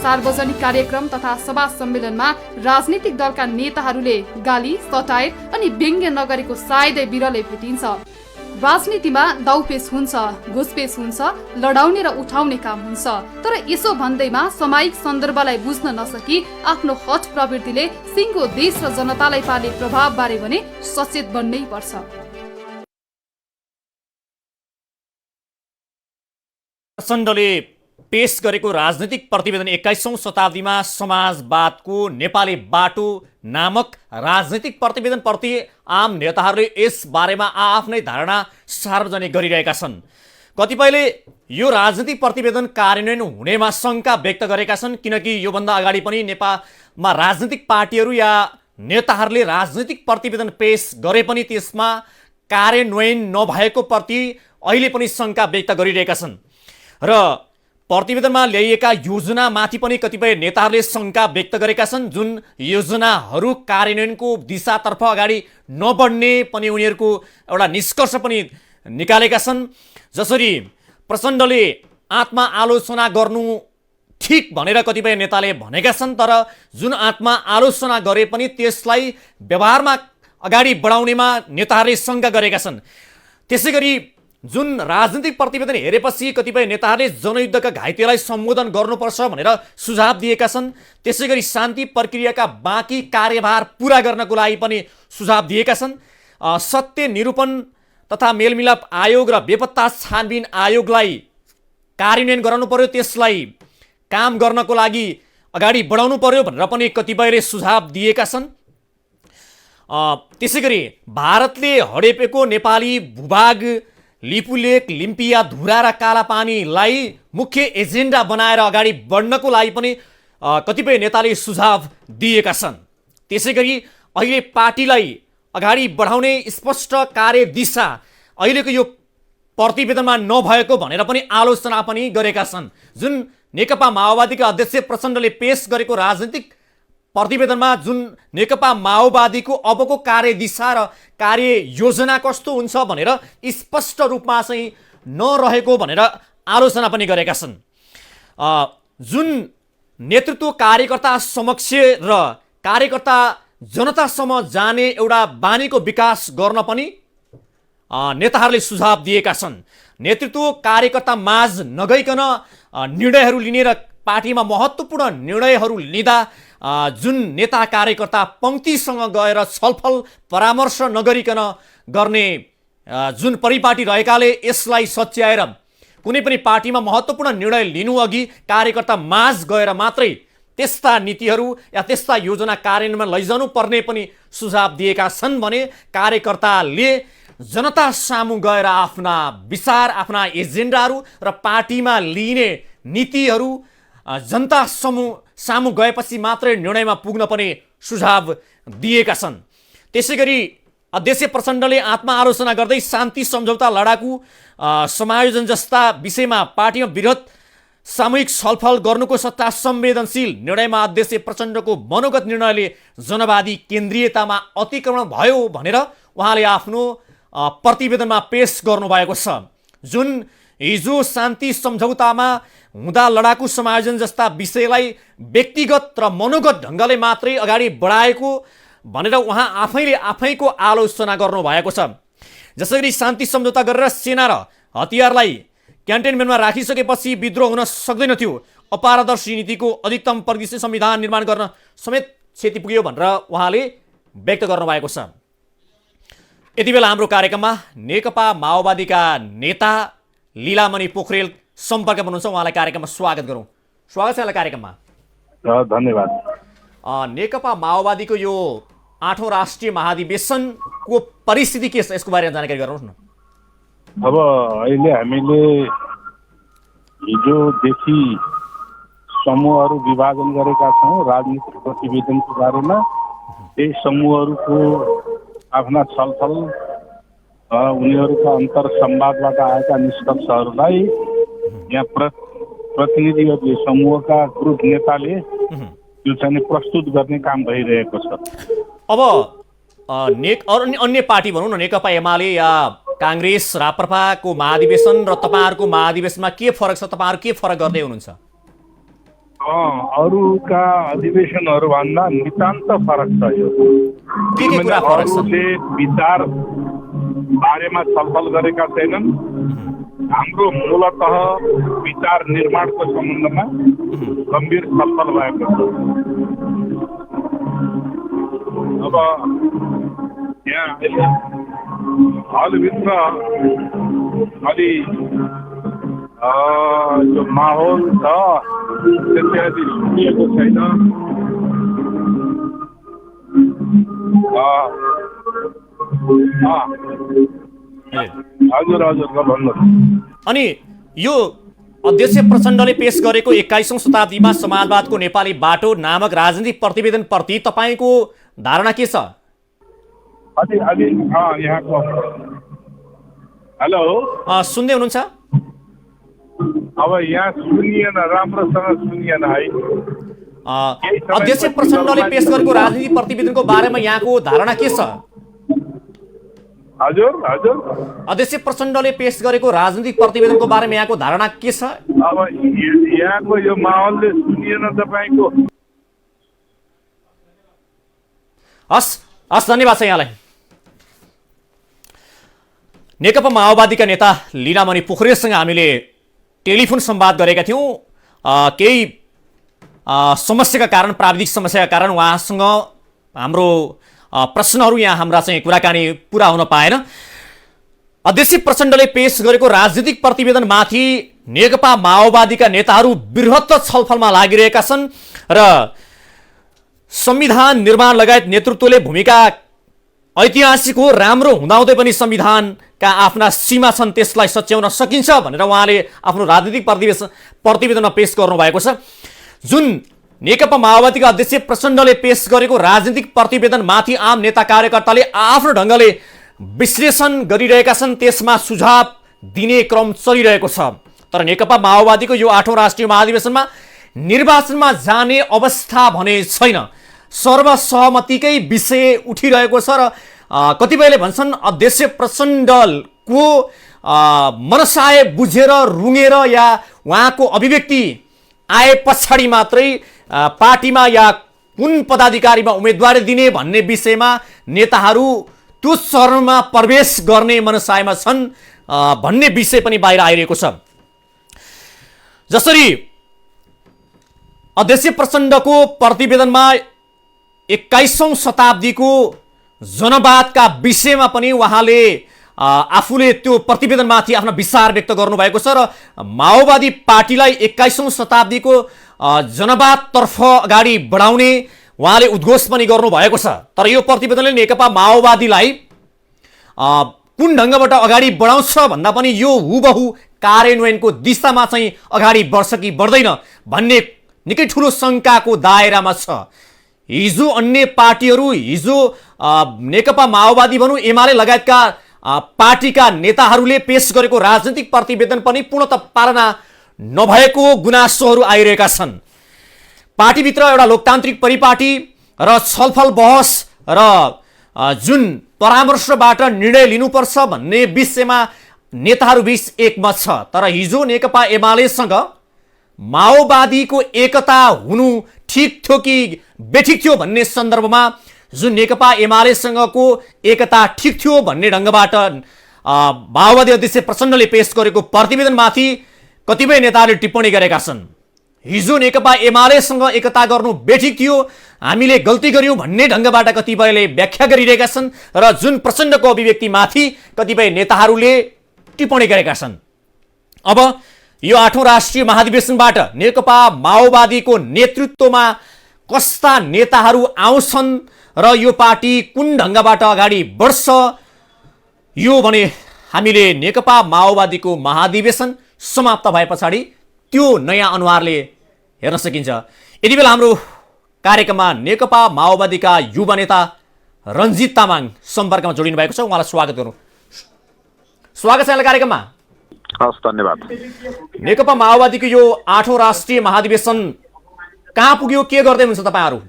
सार्वजनिक कार्यक्रम तथा सभा सम्मेलनमा राजनीतिक दलका नेताहरूले गाली, सटायर अनि व्यङ्ग्य नगरेको सायदै बिरलै भेटिन्छ। राजनीतिमा दाउपेच हुन्छ, घुसपेच हुन्छ, लडाउने र उठाउने काम हुन्छ। तर यसो भन्दैमा सामायिक सन्दर्भलाई बुझ्न नसकी आफ्नो हट प्रवृत्तिले सिङ्गो देश र जनतालाई पार्ने प्रभाव बारे भने सचेत बन्नै पर्छ। प्रचण्डले पेश गरेको राजनीतिक प्रतिवेदन 21औं शताब्दीमा समाजवादको नेपाली बाटो नामक राजनीतिक प्रतिवेदनप्रति आम नेताहरूले यस बारेमा आफ्नै धारणा सार्वजनिक गरिरहेका छन्। कतिपयले यो राजनीतिक प्रतिवेदन कार्यान्वयन हुनेमा शङ्का व्यक्त गरेका छन्, किनकि योभन्दा अगाडि पनि नेपालमा राजनीतिक पार्टीहरू या नेताहरूले राजनीतिक प्रतिवेदन पेश गरे पनि त्यसमा कार्यान्वयन नभएको प्रति अहिले पनि शङ्का व्यक्त गरिरहेका छन्। र प्रतिवेदनमा ल्याइएका योजनामाथि पनि कतिपय नेताहरूले शङ्का व्यक्त गरेका छन्। जुन योजनाहरू कार्यान्वयनको दिशातर्फ अगाडि नबढ्ने पनि उनीहरूको एउटा निष्कर्ष पनि निकालेका छन्। जसरी प्रचण्डले आत्मा आलोचना गर्नु ठिक भनेर कतिपय नेताले भनेका छन्, तर जुन आत्मा आलोचना गरे पनि त्यसलाई व्यवहारमा अगाडि बढाउनेमा नेताहरूले शङ्का गरेका छन्। त्यसै गरी जुन राजनीतिक प्रतिवेदन हेरेपछि कतिपय नेताहरूले जनयुद्धका घाइतेलाई सम्बोधन गर्नुपर्छ भनेर सुझाव दिएका छन्। त्यसै गरी शान्ति प्रक्रियाका बाँकी कार्यभार पुरा गर्नको लागि पनि सुझाव दिएका छन्। सत्य निरूपण तथा मेलमिलाप आयोग र बेपत्ता छानबिन आयोगलाई कार्यान्वयन गराउनु पर्यो, त्यसलाई काम गर्नको लागि अगाडि बढाउनु पर्यो भनेर पनि कतिपयले सुझाव दिएका छन्। त्यसै गरी भारतले हडेपेको नेपाली भूभाग लिपुलेक, लिम्पिया, धुरा र कालापानीलाई मुख्य एजेन्डा बनाएर अगाडि बढ्नको लागि पनि कतिपय नेताले सुझाव दिएका छन्। त्यसै गरी अहिले पार्टीलाई अगाडि बढाउने स्पष्ट कार्यदिशा अहिलेको यो प्रतिवेदनमा नभएको भनेर पनि आलोचना पनि गरेका छन्। जुन नेकपा माओवादीका अध्यक्ष प्रचण्डले पेश गरेको राजनीतिक प्रतिवेदनमा जुन नेकपा माओवादीको अबको कार्यदिशा र कार्ययोजना कस्तो हुन्छ भनेर स्पष्ट रूपमा चाहिँ नरहेको भनेर आलोचना पनि गरेका छन्। जुन नेतृत्व कार्यकर्ता समक्ष र कार्यकर्ता जनतासम्म जाने एउटा बानीको विकास गर्न पनि नेताहरूले सुझाव दिएका छन्। नेतृत्व कार्यकर्ता माझ नगइकन निर्णयहरू लिने र पार्टीमा महत्त्वपूर्ण निर्णयहरू लिँदा जुन नेता कार्यकर्ता पङ्क्तिसँग गएर छलफल परामर्श नगरिकन गर्ने जुन परिपाटी रहेकाले यसलाई सच्याएर कुनै पनि पार्टीमा महत्त्वपूर्ण निर्णय लिनु अघि कार्यकर्ता माझ गएर मात्रै त्यस्ता नीतिहरू या त्यस्ता योजना कार्यान्वयनमा लैजानु पर्ने पनि सुझाव दिएका छन् भने कार्यकर्ताले जनता सामु गएर आफ्ना विचार, आफ्ना एजेन्डाहरू र पार्टीमा लिने नीतिहरू जनता सामु गएपछि मात्रै निर्णयमा पुग्न पनि सुझाव दिएका छन्। त्यसै गरी अध्यक्ष प्रचण्डले आत्मा आलोचना गर्दै शान्ति सम्झौता, लडाकु समायोजन जस्ता विषयमा पार्टीमा वृहत सामूहिक छलफल गर्नुको सट्टा संवेदनशील निर्णयमा अध्यक्ष प्रचण्डको मनोगत निर्णयले जनवादी केन्द्रीयतामा अतिक्रमण भयो भनेर उहाँले आफ्नो प्रतिवेदनमा पेश गर्नुभएको छ। जुन हिजो शान्ति सम्झौतामा हुँदा लडाकु समायोजन जस्ता विषयलाई व्यक्तिगत र मनोगत ढङ्गले मात्रै अगाडि बढाएको भनेर उहाँ आफैको आलोचना गर्नुभएको छ। जसरी शान्ति सम्झौता गरेर सेना र हतियारलाई क्यान्टोनमेन्टमा राखिसकेपछि विद्रोह हुन सक्दैन थियो, अपारदर्शी नीतिको अधिकतम परिदृश्य संविधान निर्माण गर्न समेत क्षति पुग्यो भनेर उहाँले व्यक्त गर्नुभएको छ। यति बेला हाम्रो कार्यक्रममा नेकपा माओवादीका नेता लीलामणि पोखरेल सम्पर्क हुनुहुन्छ, उहाँलाई कार्यक्रममा स्वागत गरौँ। स्वागत छ यहाँलाई कार्यक्रममा। धन्यवाद। नेकपा माओवादीको यो 8औं राष्ट्रिय महाधिवेशनको परिस्थिति के छ, यसको बारेमा जानकारी गराउनुहोस् न। अब अहिले हामीले हिजोदेखि समूहहरू विभाजन गरेका छौँ राजनीतिक प्रतिवेदनको बारेमा। यही समूहहरूको आफ्ना छलफल उनीहरूका अन्तर संवादबाट आएका निष्कर्षहरूलाई यहाँ प्रतिनिधिहरूले समूहका ग्रुप नेताले त्यो चाहिँ प्रस्तुत गर्ने काम भइरहेको छ। अब अन्य पार्टी भनौँ न, नेकपा एमाले या काङ्ग्रेस राप्रपाको महाधिवेशन र तपाईँहरूको महाधिवेशनमा के फरक छ? तपाईँहरू के फरक गर्दै हुनुहुन्छ? अरूका अधिवेशनहरूभन्दा नितान्त फरक छ यो। के कुरा फरक छ? विचार बारेमा छलफल गरेका छैनन्। हाम्रो मूलतः विचार निर्माणको सम्बन्धमा गम्भीर छलफल भएको छ। अब यहाँ अहिले हलभित्र अलि जो माहौल छ त्यसले अलि सुनिएको छैन। हजुर भन्नुहोस्। अनि यो अध्यक्ष प्रचण्डले पेश गरेको 21औं शताब्दीमा समाजवादको नेपाली बाटो नामक राजनीतिक प्रतिवेदन प्रति तपाईँको धारणा के छ? यहाँको हेलो सुन्दै हुनुहुन्छ? अब यहाँ सुनिएन, राम्रोसँग सुनिएन है। अध्यक्ष प्रचण्डले पेश गरेको राजनीतिक प्रतिवेदनको बारेमा यहाँको धारणा के छ? हजुर हजुर, अध्यक्ष प्रचण्डले पेश गरेको राजनीतिक प्रतिवेदनको बारेमा यहाँको धारणा के छ? अब यहाँको यो माहौलले सुनिएन तपाईँको। हस् हस्, धन्यवाद छ यहाँलाई। नेकपा माओवादीका नेता लीनामणि पोखरेलसँग हामीले टेलिफोन संवाद गरेका थियौँ। केही समस्याका कारण, प्राविधिक समस्याका कारण उहाँसँग हाम्रो प्रश्नहरू यहाँ हाम्रा चाहिँ कुराकानी पुरा हुन पाएन। अध्यक्ष प्रचण्डले पेश गरेको राजनीतिक प्रतिवेदनमाथि नेकपा माओवादीका नेताहरू बृहत्त छलफलमा लागिरहेका छन् र संविधान निर्माण लगायत नेतृत्वले भूमिका ऐतिहासिक हो, राम्रो हुँदाहुँदै पनि संविधानका आफ्ना सीमा छन्, त्यसलाई सच्याउन सकिन्छ भनेर उहाँले आफ्नो राजनीतिक प्रतिवेदनमा पेश गर्नुभएको छ। जुन नेकपा माओवादीका अध्यक्ष प्रचण्डले पेश गरेको राजनीतिक प्रतिवेदनमाथि आम नेता कार्यकर्ताले आफ्नो ढङ्गले विश्लेषण गरिरहेका छन्, त्यसमा सुझाव दिने क्रम चलिरहेको छ। तर नेकपा माओवादीको यो 8औं राष्ट्रिय महाधिवेशनमा निर्वाचनमा जाने अवस्था भने छैन। सर्वसहमतिकै विषय उठिरहेको छ र कतिपयले भन्छन् अध्यक्ष प्रचण्डको मनसाय बुझेर रुँगेर या उहाँको अभिव्यक्ति आए पछाडि मात्रै पार्टीमा या कुन पदाधिकारीमा उम्मेदवारी दिने भन्ने विषयमा नेताहरू त्यो चरणमा प्रवेश गर्ने मनसायमा छन् भन्ने विषय पनि बाहिर आइरहेको छ। जसरी अध्यक्ष प्रचण्डको प्रतिवेदनमा 21औं शताब्दीको जनवादका विषयमा पनि उहाँले आफूले त्यो प्रतिवेदनमाथि आफ्नो विचार व्यक्त गर्नुभएको छ र माओवादी पार्टीलाई 21औं शताब्दीको जनवादतर्फ अगाडि बढाउने उहाँले उद्घोष पनि गर्नुभएको छ। तर यो प्रतिवेदनले नेकपा माओवादीलाई कुन ढङ्गबाट अगाडि बढाउँछ भन्दा पनि यो हुबहु कार्यान्वयनको दिशामा चाहिँ अगाडि बढ्छ कि बढ्दैन भन्ने निकै ठुलो शङ्काको दायरामा छ। हिजो अन्य पार्टीहरू, हिजो नेकपा माओवादी भनौँ, एमाले लगायतका पार्टीका नेताहरूले पेश गरेको राजनीतिक प्रतिवेदन पनि पूर्णतः पालना नभएको गुनासोहरू आइरहेका छन्। पार्टीभित्र एउटा लोकतान्त्रिक परिपाटी र छलफल बहस र जुन परामर्शबाट निर्णय लिनुपर्छ भन्ने विषयमा नेताहरूबीच एकमत छ। तर हिजो नेकपा एमालेसँग माओवादीको एकता हुनु ठिक थियो कि बेठिक थियो भन्ने सन्दर्भमा जुन नेकपा एमालेसँगको एकता ठिक थियो भन्ने ढङ्गबाट माओवादी अध्यक्ष प्रचण्डले पेश गरेको प्रतिवेदनमाथि कतिपय नेताहरूले टिप्पणी गरेका छन्। हिजो नेकपा एमालेसँग एकता गर्नु बेठिक थियो, हामीले गल्ती गर्यौँ भन्ने ढङ्गबाट कतिपयले व्याख्या गरिरहेका छन् र जुन प्रचण्डको अभिव्यक्तिमाथि कतिपय नेताहरूले टिप्पणी गरेका छन्। अब यो 8औं राष्ट्रिय महाधिवेशनबाट नेकपा माओवादीको नेतृत्वमा कस्ता नेताहरू आउँछन् र यो पार्टी कुन ढङ्गबाट अगाडि बढ्छ, यो भने हामीले नेकपा माओवादीको महाधिवेशन समाप्त भए पछाडि त्यो नयाँ अनुहारले हेर्न सकिन्छ। यति बेला हाम्रो कार्यक्रममा नेकपा माओवादीका युवा नेता रञ्जित तामाङ सम्पर्कमा जोडिनु भएको छ, उहाँलाई स्वागत गरौँ। स्वागत छ यहाँलाई कार्यक्रममा। हस्, धन्यवाद। नेकपा माओवादीको यो 8औं राष्ट्रिय महाधिवेशन कहाँ पुग्यो, के गर्दै हुनुहुन्छ तपाईँहरू?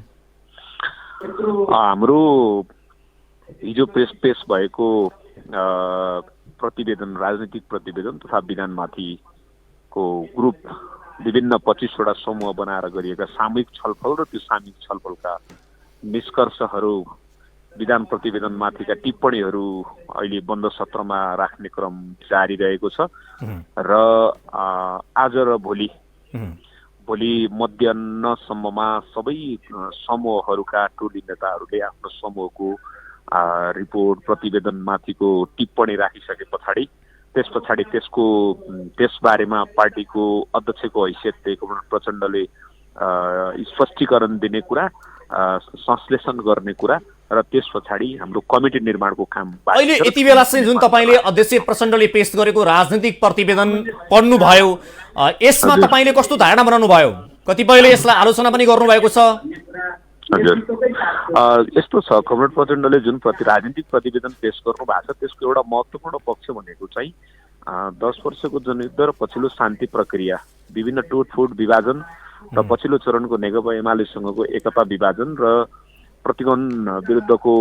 हाम्रो हिजो पेश भएको प्रतिवेदन, राजनीतिक प्रतिवेदन तथा विधानमाथिको ग्रुप विभिन्न 25वटा समूह बनाएर गरिएका सामूहिक छलफल र त्यो सामूहिक छलफलका निष्कर्षहरू, विधान प्रतिवेदनमाथिका टिप्पणीहरू अहिले बन्द सत्रमा राख्ने क्रम जारी रहेको छ र आज र भोलि मध्याह्नसम्ममा सबै समूहहरूका टोली नेताहरूले आफ्नो समूहको रिपोर्ट प्रतिवेदनमाथिको टिप्पणी राखिसके पछाडि त्यसबारेमा पार्टीको अध्यक्षको हैसियतले प्रचण्डले स्पष्टीकरण दिने कुरा, संश्लेषण गर्ने कुरा र त्यस पछाडि हाम्रो कमिटी निर्माणको काम। अहिले यति बेला चाहिँ जुन तपाईँले अध्यक्ष प्रचण्डले पेश गरेको राजनीतिक प्रतिवेदन पढ्नुभयो, यसमा तपाईँले कस्तो धारणा बनाउनु भयो? कतिपयले यसलाई आलोचना पनि गर्नुभएको छ। हजुर, यस्तो छ, कमरेड प्रचण्डले जुन राजनीतिक प्रतिवेदन पेश गर्नु भएको छ त्यसको एउटा महत्त्वपूर्ण पक्ष भनेको चाहिँ 10 वर्षको जनयुद्ध र पछिल्लो शान्ति प्रक्रिया, विभिन्न टुटफुट विभाजन र पछिल्लो चरणको नेकपा एमालेसँगको एकता विभाजन र प्रतिगमन विरुद्धको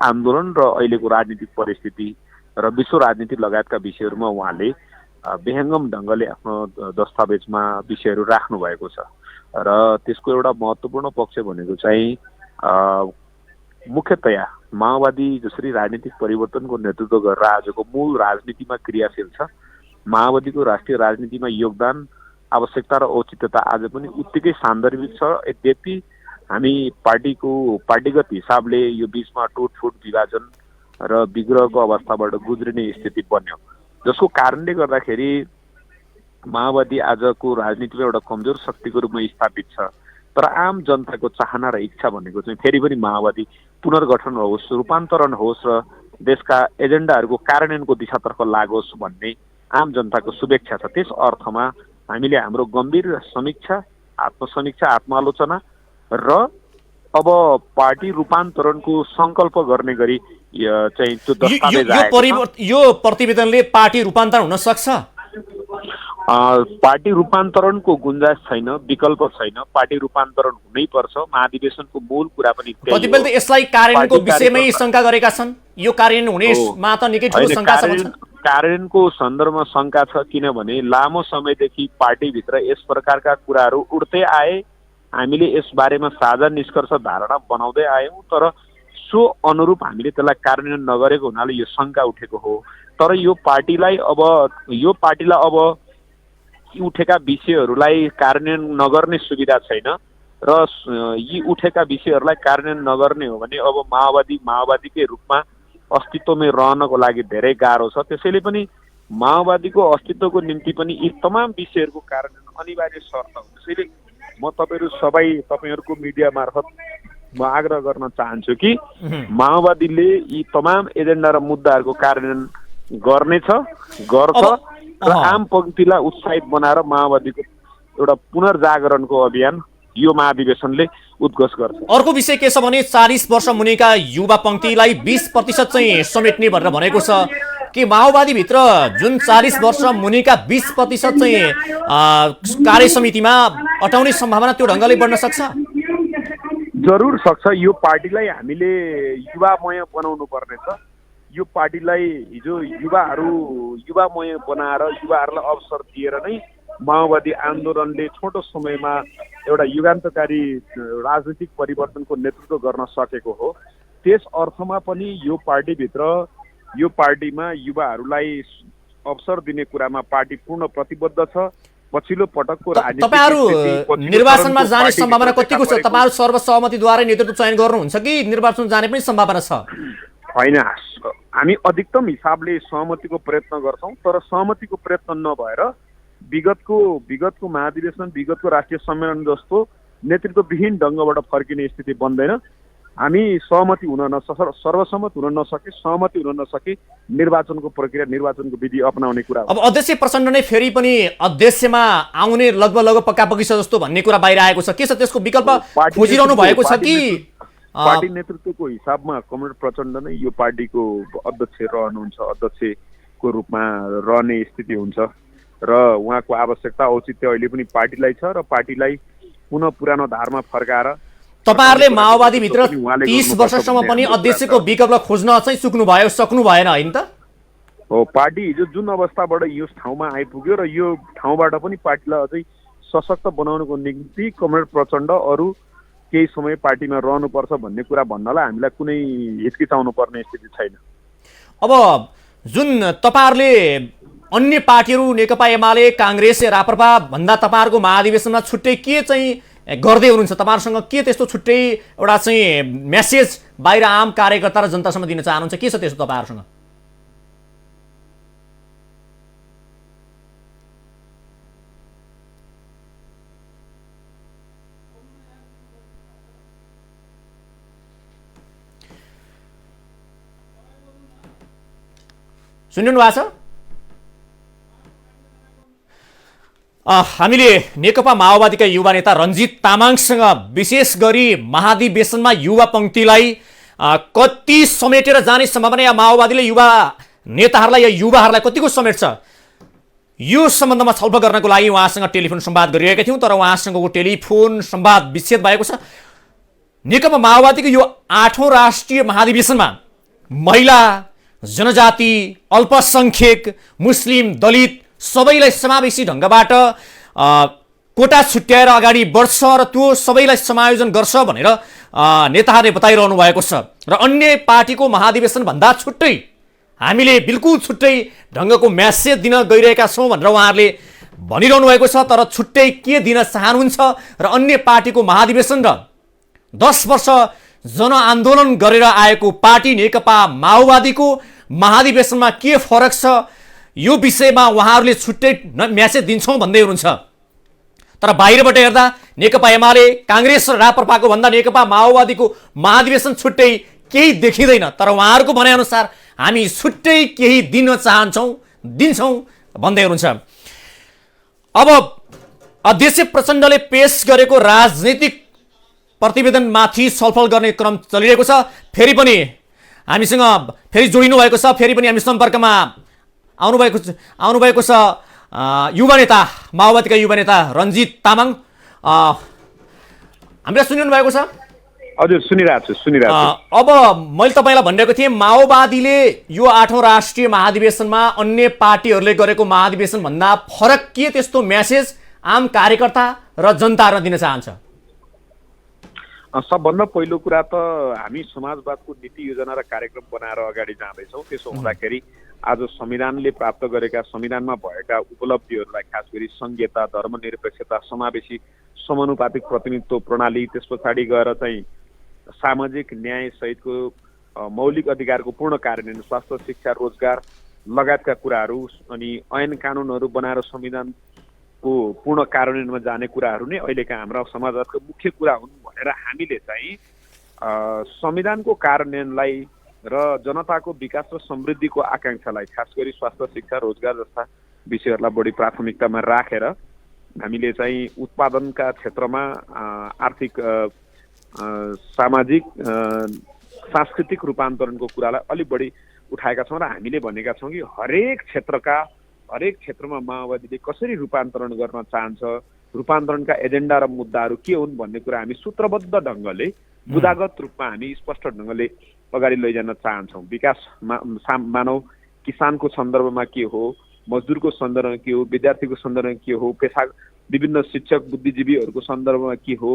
आन्दोलन र अहिलेको राजनीतिक परिस्थिति र विश्व राजनीति लगायतका विषयहरूमा उहाँले विहङ्गम ढङ्गले आफ्नो दस्तावेजमा विषयहरू राख्नु भएको छ। र त्यसको एउटा महत्त्वपूर्ण पक्ष भनेको चाहिँ मुख्यतया माओवादी जसरी राजनीतिक परिवर्तनको नेतृत्व गरेर आजको मूल राजनीतिमा क्रियाशील छ, माओवादीको राष्ट्रिय राजनीतिमा योगदान, आवश्यकता र औचित्यता आज पनि उत्तिकै सान्दर्भिक छ। यद्यपि हामी पार्टीगत हिसाबले यो बिचमा टुटफुट विभाजन र विग्रहको अवस्थाबाट गुज्रिने स्थिति बन्यो, जसको कारणले गर्दाखेरि माओवादी आजको राजनीतिमा एउटा कमजोर शक्तिको रूपमा स्थापित छ। तर आम जनताको चाहना र इच्छा भनेको चाहिँ फेरि पनि माओवादी पुनर्गठन होस्, रूपान्तरण होस् र देशका एजेन्डाहरूको कार्यान्वयनको दिशातर्फ लागोस् भन्ने आम जनताको शुभेच्छा छ। त्यस अर्थमा हामीले हाम्रो गम्भीर समीक्षा, आत्मसमीक्षा, आत्मालोचना र अब पार्टी रूपान्तरणको संकल्प गर्ने गरी चाहिँ त्यो दस्तावेज यो प्रतिवेदनले पार्टी रूपान्तरण हुन सक्छ? पार्टी रूपान्तरणको गुन्जाइस छैन, विकल्प छैन। पार्टी रूपान्तरण हुनै पर्छ। महाधिवेशनको मूल कुरा पनि कतिपयले यसलाई कार्यान्वयनको विषयमै शंका गरेका छन्। यो कार्यान्वयन हुनेमा त निकै ठूलो शंका छ। कार्यान्वयनको सन्दर्भमा शंका छ, किनभने लामो समयदेखि पार्टीभित्र यस प्रकारका कुराहरू उठ्दै आए। हामीले यस बारेमा साझा निष्कर्ष धारणा बनाउँदै आयौँ, तर सो अनुरूप हामीले त्यसलाई कार्यान्वयन नगरेको हुनाले यो शंका उठेको हो। तर यो पार्टीलाई अब उठेका विषयहरूलाई कार्यान्वयन नगर्ने सुविधा छैन र यी उठेका विषयहरूलाई कार्यान्वयन नगर्ने हो भने अब माओवादीकै रूपमा अस्तित्वमै रहनको लागि धेरै गाह्रो छ। त्यसैले पनि माओवादीको अस्तित्वको निम्ति पनि यी तमाम विषयहरूको कार्यान्वयन अनिवार्य शर्त हो। त्यसैले म तपाईँहरूको मिडिया मार्फत म आग्रह गर्न चाहन्छु कि माओवादीले यी तमाम एजेन्डा र मुद्दाहरूको कार्यान्वयन गर्छ र आम पंक्तिलाई उत्साहित बनाएर माओवादीको एउटा पुनर्जागरणको अभियान यो महाधिवेशनले उद्घोष गर्छ। अर्को विषय के छ भने 40 वर्ष मुनिका युवा पंक्तिलाई 20% चाहिँ समेट्ने भनेर भनेको छ कि माओवादीभित्र जुन 40 वर्ष मुनिका 20% चाहिँ कार्य समितिमा अटाउने सम्भावना त्यो ढङ्गले बढ्न सक्छ? जरुर सक्छ। यो पार्टीलाई हामीले युवामय बनाउनु पर्नेछ। यो पार्टीलाई हिजो युवामय बनाएर युवाहरूलाई अवसर दिएर नै माओवादी आन्दोलनले छोटो समयमा एउटा युगान्तकारी राजनीतिक परिवर्तनको नेतृत्व गर्न सकेको हो। त्यस अर्थमा पनि यो पार्टीमा युवाहरूलाई अवसर दिने कुरामा पार्टी पूर्ण प्रतिबद्ध छ। पछिल्लो पटकको तपाईहरु निर्वाचनमा जाने सम्भावना कतिको छ? तपाईहरु सर्वसहमतिद्वारा नेतृत्व चयन गर्नुहुन्छ कि निर्वाचन जाने पनि सम्भावना छ? होइन, हामी अधिकतम हिसाबले सहमतिको प्रयत्न गर्छौँ, तर सहमतिको प्रयत्न नभएर विगतको महाधिवेशन, विगतको राष्ट्रिय सम्मेलन जस्तो नेतृत्वविहीन ढङ्गबाट फर्किने स्थिति बन्दैन। हामी सर्वसम्मत हुन नसके, सहमति हुन नसके निर्वाचनको प्रक्रिया, निर्वाचनको विधि अपनाउने कुरा हो। अब अध्यक्ष प्रचण्ड नै फेरि पनि अध्यक्षमा आउने लगभग पक्कापक्की छ जस्तो भन्ने कुरा बाहिर आएको छ। के छ त्यसको विकल्प खोजिरहनु भएको छ कि? पार्टी नेतृत्वको हिसाबमा कमरेड प्रचण्ड नै यो पार्टीको अध्यक्ष रहनुहुन्छ, अध्यक्षको रूपमा रहने स्थिति हुन्छ र उहाँको आवश्यकता औचित्य अहिले पनि पार्टीलाई छ र पार्टीलाई पुनः पुरानो धारमा फर्काएर तपाईहरुले माओवादीभित्र 30 वर्षसम्म पनि अध्यक्षको विकल्प खोज्न चाहिँ सक्नु भएन होइन त? हो, पार्टी हिजो जुन अवस्थाबाट यो ठाउँमा आइपुग्यो र यो ठाउँबाट पनि पार्टीलाई अझै सशक्त बनाउनको निम्ति कमरेड प्रचण्ड अरू केही समय पार्टीमा रहनुपर्छ भन्ने कुरा भन्नलाई हामीलाई कुनै हिचकिचाउनु पर्ने स्थिति छैन। अब जुन तपाईहरुले अन्य पार्टीहरू नेकपा एमाले, कांग्रेस, राप्रपा भन्दा तपाईहरुको महाधिवेशनमा छुट्टै के चाहिँ गर्दै हुनुहुन्छ? तपाईहरुसँग के त्यस्तो छुट्टै एउटा चाहिँ मेसेज बाहिर आम कार्यकर्ता र जनतासम्म दिन चाहनुहुन्छ? के छ त्यस्तो तपाईहरुसँग? सुनिनु भएको छ? हामीले नेकपा माओवादीका युवा नेता रञ्जित तामाङसँग विशेष गरी महाधिवेशनमा युवा पंक्तिलाई कति समेटेर जाने सम्भावना या माओवादीले युवा नेताहरूलाई या युवाहरूलाई कतिको समेट्छ यो सम्बन्धमा छलफल गर्नको लागि उहाँसँग टेलिफोन संवाद गरिरहेका थियौँ, तर उहाँसँगको टेलिफोन संवाद विच्छेद भएको छ। नेकपा माओवादीको यो 8औं राष्ट्रिय महाधिवेशनमा महिला, जनजाति, अल्पसंख्यक, मुस्लिम, दलित सबैलाई समावेशी ढङ्गबाट कोटा छुट्याएर अगाडि बढ्छ र त्यो सबैलाई समायोजन गर्छ भनेर नेताहरूले बताइरहनु भएको छ। र अन्य पार्टीको महाधिवेशनभन्दा छुट्टै हामीले बिल्कुल छुट्टै ढङ्गको म्यासेज दिन गइरहेका छौँ भनेर उहाँहरूले भनिरहनु भएको छ। तर छुट्टै के दिन चाहनुहुन्छ र अन्य पार्टीको महाधिवेशन र 10 वर्ष जनआन्दोलन गरेर आएको पार्टी नेकपा माओवादीको महाधिवेशनमा के फरक छ यो विषयमा उहाँहरूले छुट्टै म्यासेज दिन्छौँ भन्दै हुनुहुन्छ। तर बाहिरबाट हेर्दा नेकपा एमाले, काङ्ग्रेस र राप्रपाको भन्दा नेकपा माओवादीको महाधिवेशन छुट्टै केही देखिँदैन। तर उहाँहरूको भनाइअनुसार हामी छुट्टै केही दिन चाहन्छौँ, दिन्छौँ भन्दै हुनुहुन्छ। अब अध्यक्ष प्रचण्डले पेश गरेको राजनीतिक प्रतिवेदनमाथि छलफल गर्ने क्रम चलिरहेको छ। फेरि पनि हामीसँग फेरि जोडिनु भएको छ, फेरि पनि हामी सम्पर्कमा आउनुभएको छ युवा नेता, माओवादीका युवा नेता रञ्जित तामाङ। हामीलाई सुनिरहनु भएको छ? हजुर, सुनिरहेको छु। अब मैले तपाईँलाई भनिरहेको थिएँ, माओवादीले यो 8औं राष्ट्रिय महाधिवेशनमा अन्य पार्टीहरूले गरेको महाधिवेशनभन्दा फरक के त्यस्तो म्यासेज आम कार्यकर्ता र जनतामा दिन चाहन्छ? सबभन्दा पहिलो कुरा त हामी समाजवादको नीति योजना र कार्यक्रम बनाएर अगाडि जाँदैछौँ। त्यसो हुँदाखेरि आज संविधानले प्राप्त गरेका, संविधानमा भएका उपलब्धिहरूलाई, खास गरी संघीयता, धर्मनिरपेक्षता, समावेशी समानुपातिक प्रतिनिधित्व प्रणाली, त्यस पछाडि गएर चाहिँ सामाजिक न्याय सहितको मौलिक अधिकारको पूर्ण कार्यान्वयन, स्वास्थ्य, शिक्षा, रोजगार लगायतका कुराहरू, अनि ऐन कानुनहरू बनाएर संविधानको पूर्ण कार्यान्वयनमा जाने कुराहरू नै अहिलेका हाम्रा समाजवादका मुख्य कुरा हुन् भनेर हामीले चाहिँ संविधानको कार्यान्वयनलाई र जनताको विकास र समृद्धिको आकाङ्क्षालाई, खास गरी स्वास्थ्य, शिक्षा, रोजगार जस्ता विषयहरूलाई बढी प्राथमिकतामा राखेर हामीले चाहिँ उत्पादनका क्षेत्रमा आर्थिक, सामाजिक, सांस्कृतिक रूपान्तरणको कुरालाई अलि बढी उठाएका छौँ र हामीले भनेका छौँ कि हरेक क्षेत्रमा माओवादीले कसरी रूपान्तरण गर्न चाहन्छ, रूपान्तरणका एजेन्डा र मुद्दाहरू के हुन् भन्ने कुरा हामी सूत्रबद्ध ढङ्गले, बुदागत रूपमा हामी स्पष्ट ढङ्गले अगाडि लैजान चाहन्छौँ। विकास मानव, किसानको सन्दर्भमा के हो, मजदुरको सन्दर्भमा के हो, विद्यार्थीको सन्दर्भमा के हो, पेसा विभिन्न शिक्षक बुद्धिजीवीहरूको सन्दर्भमा के हो,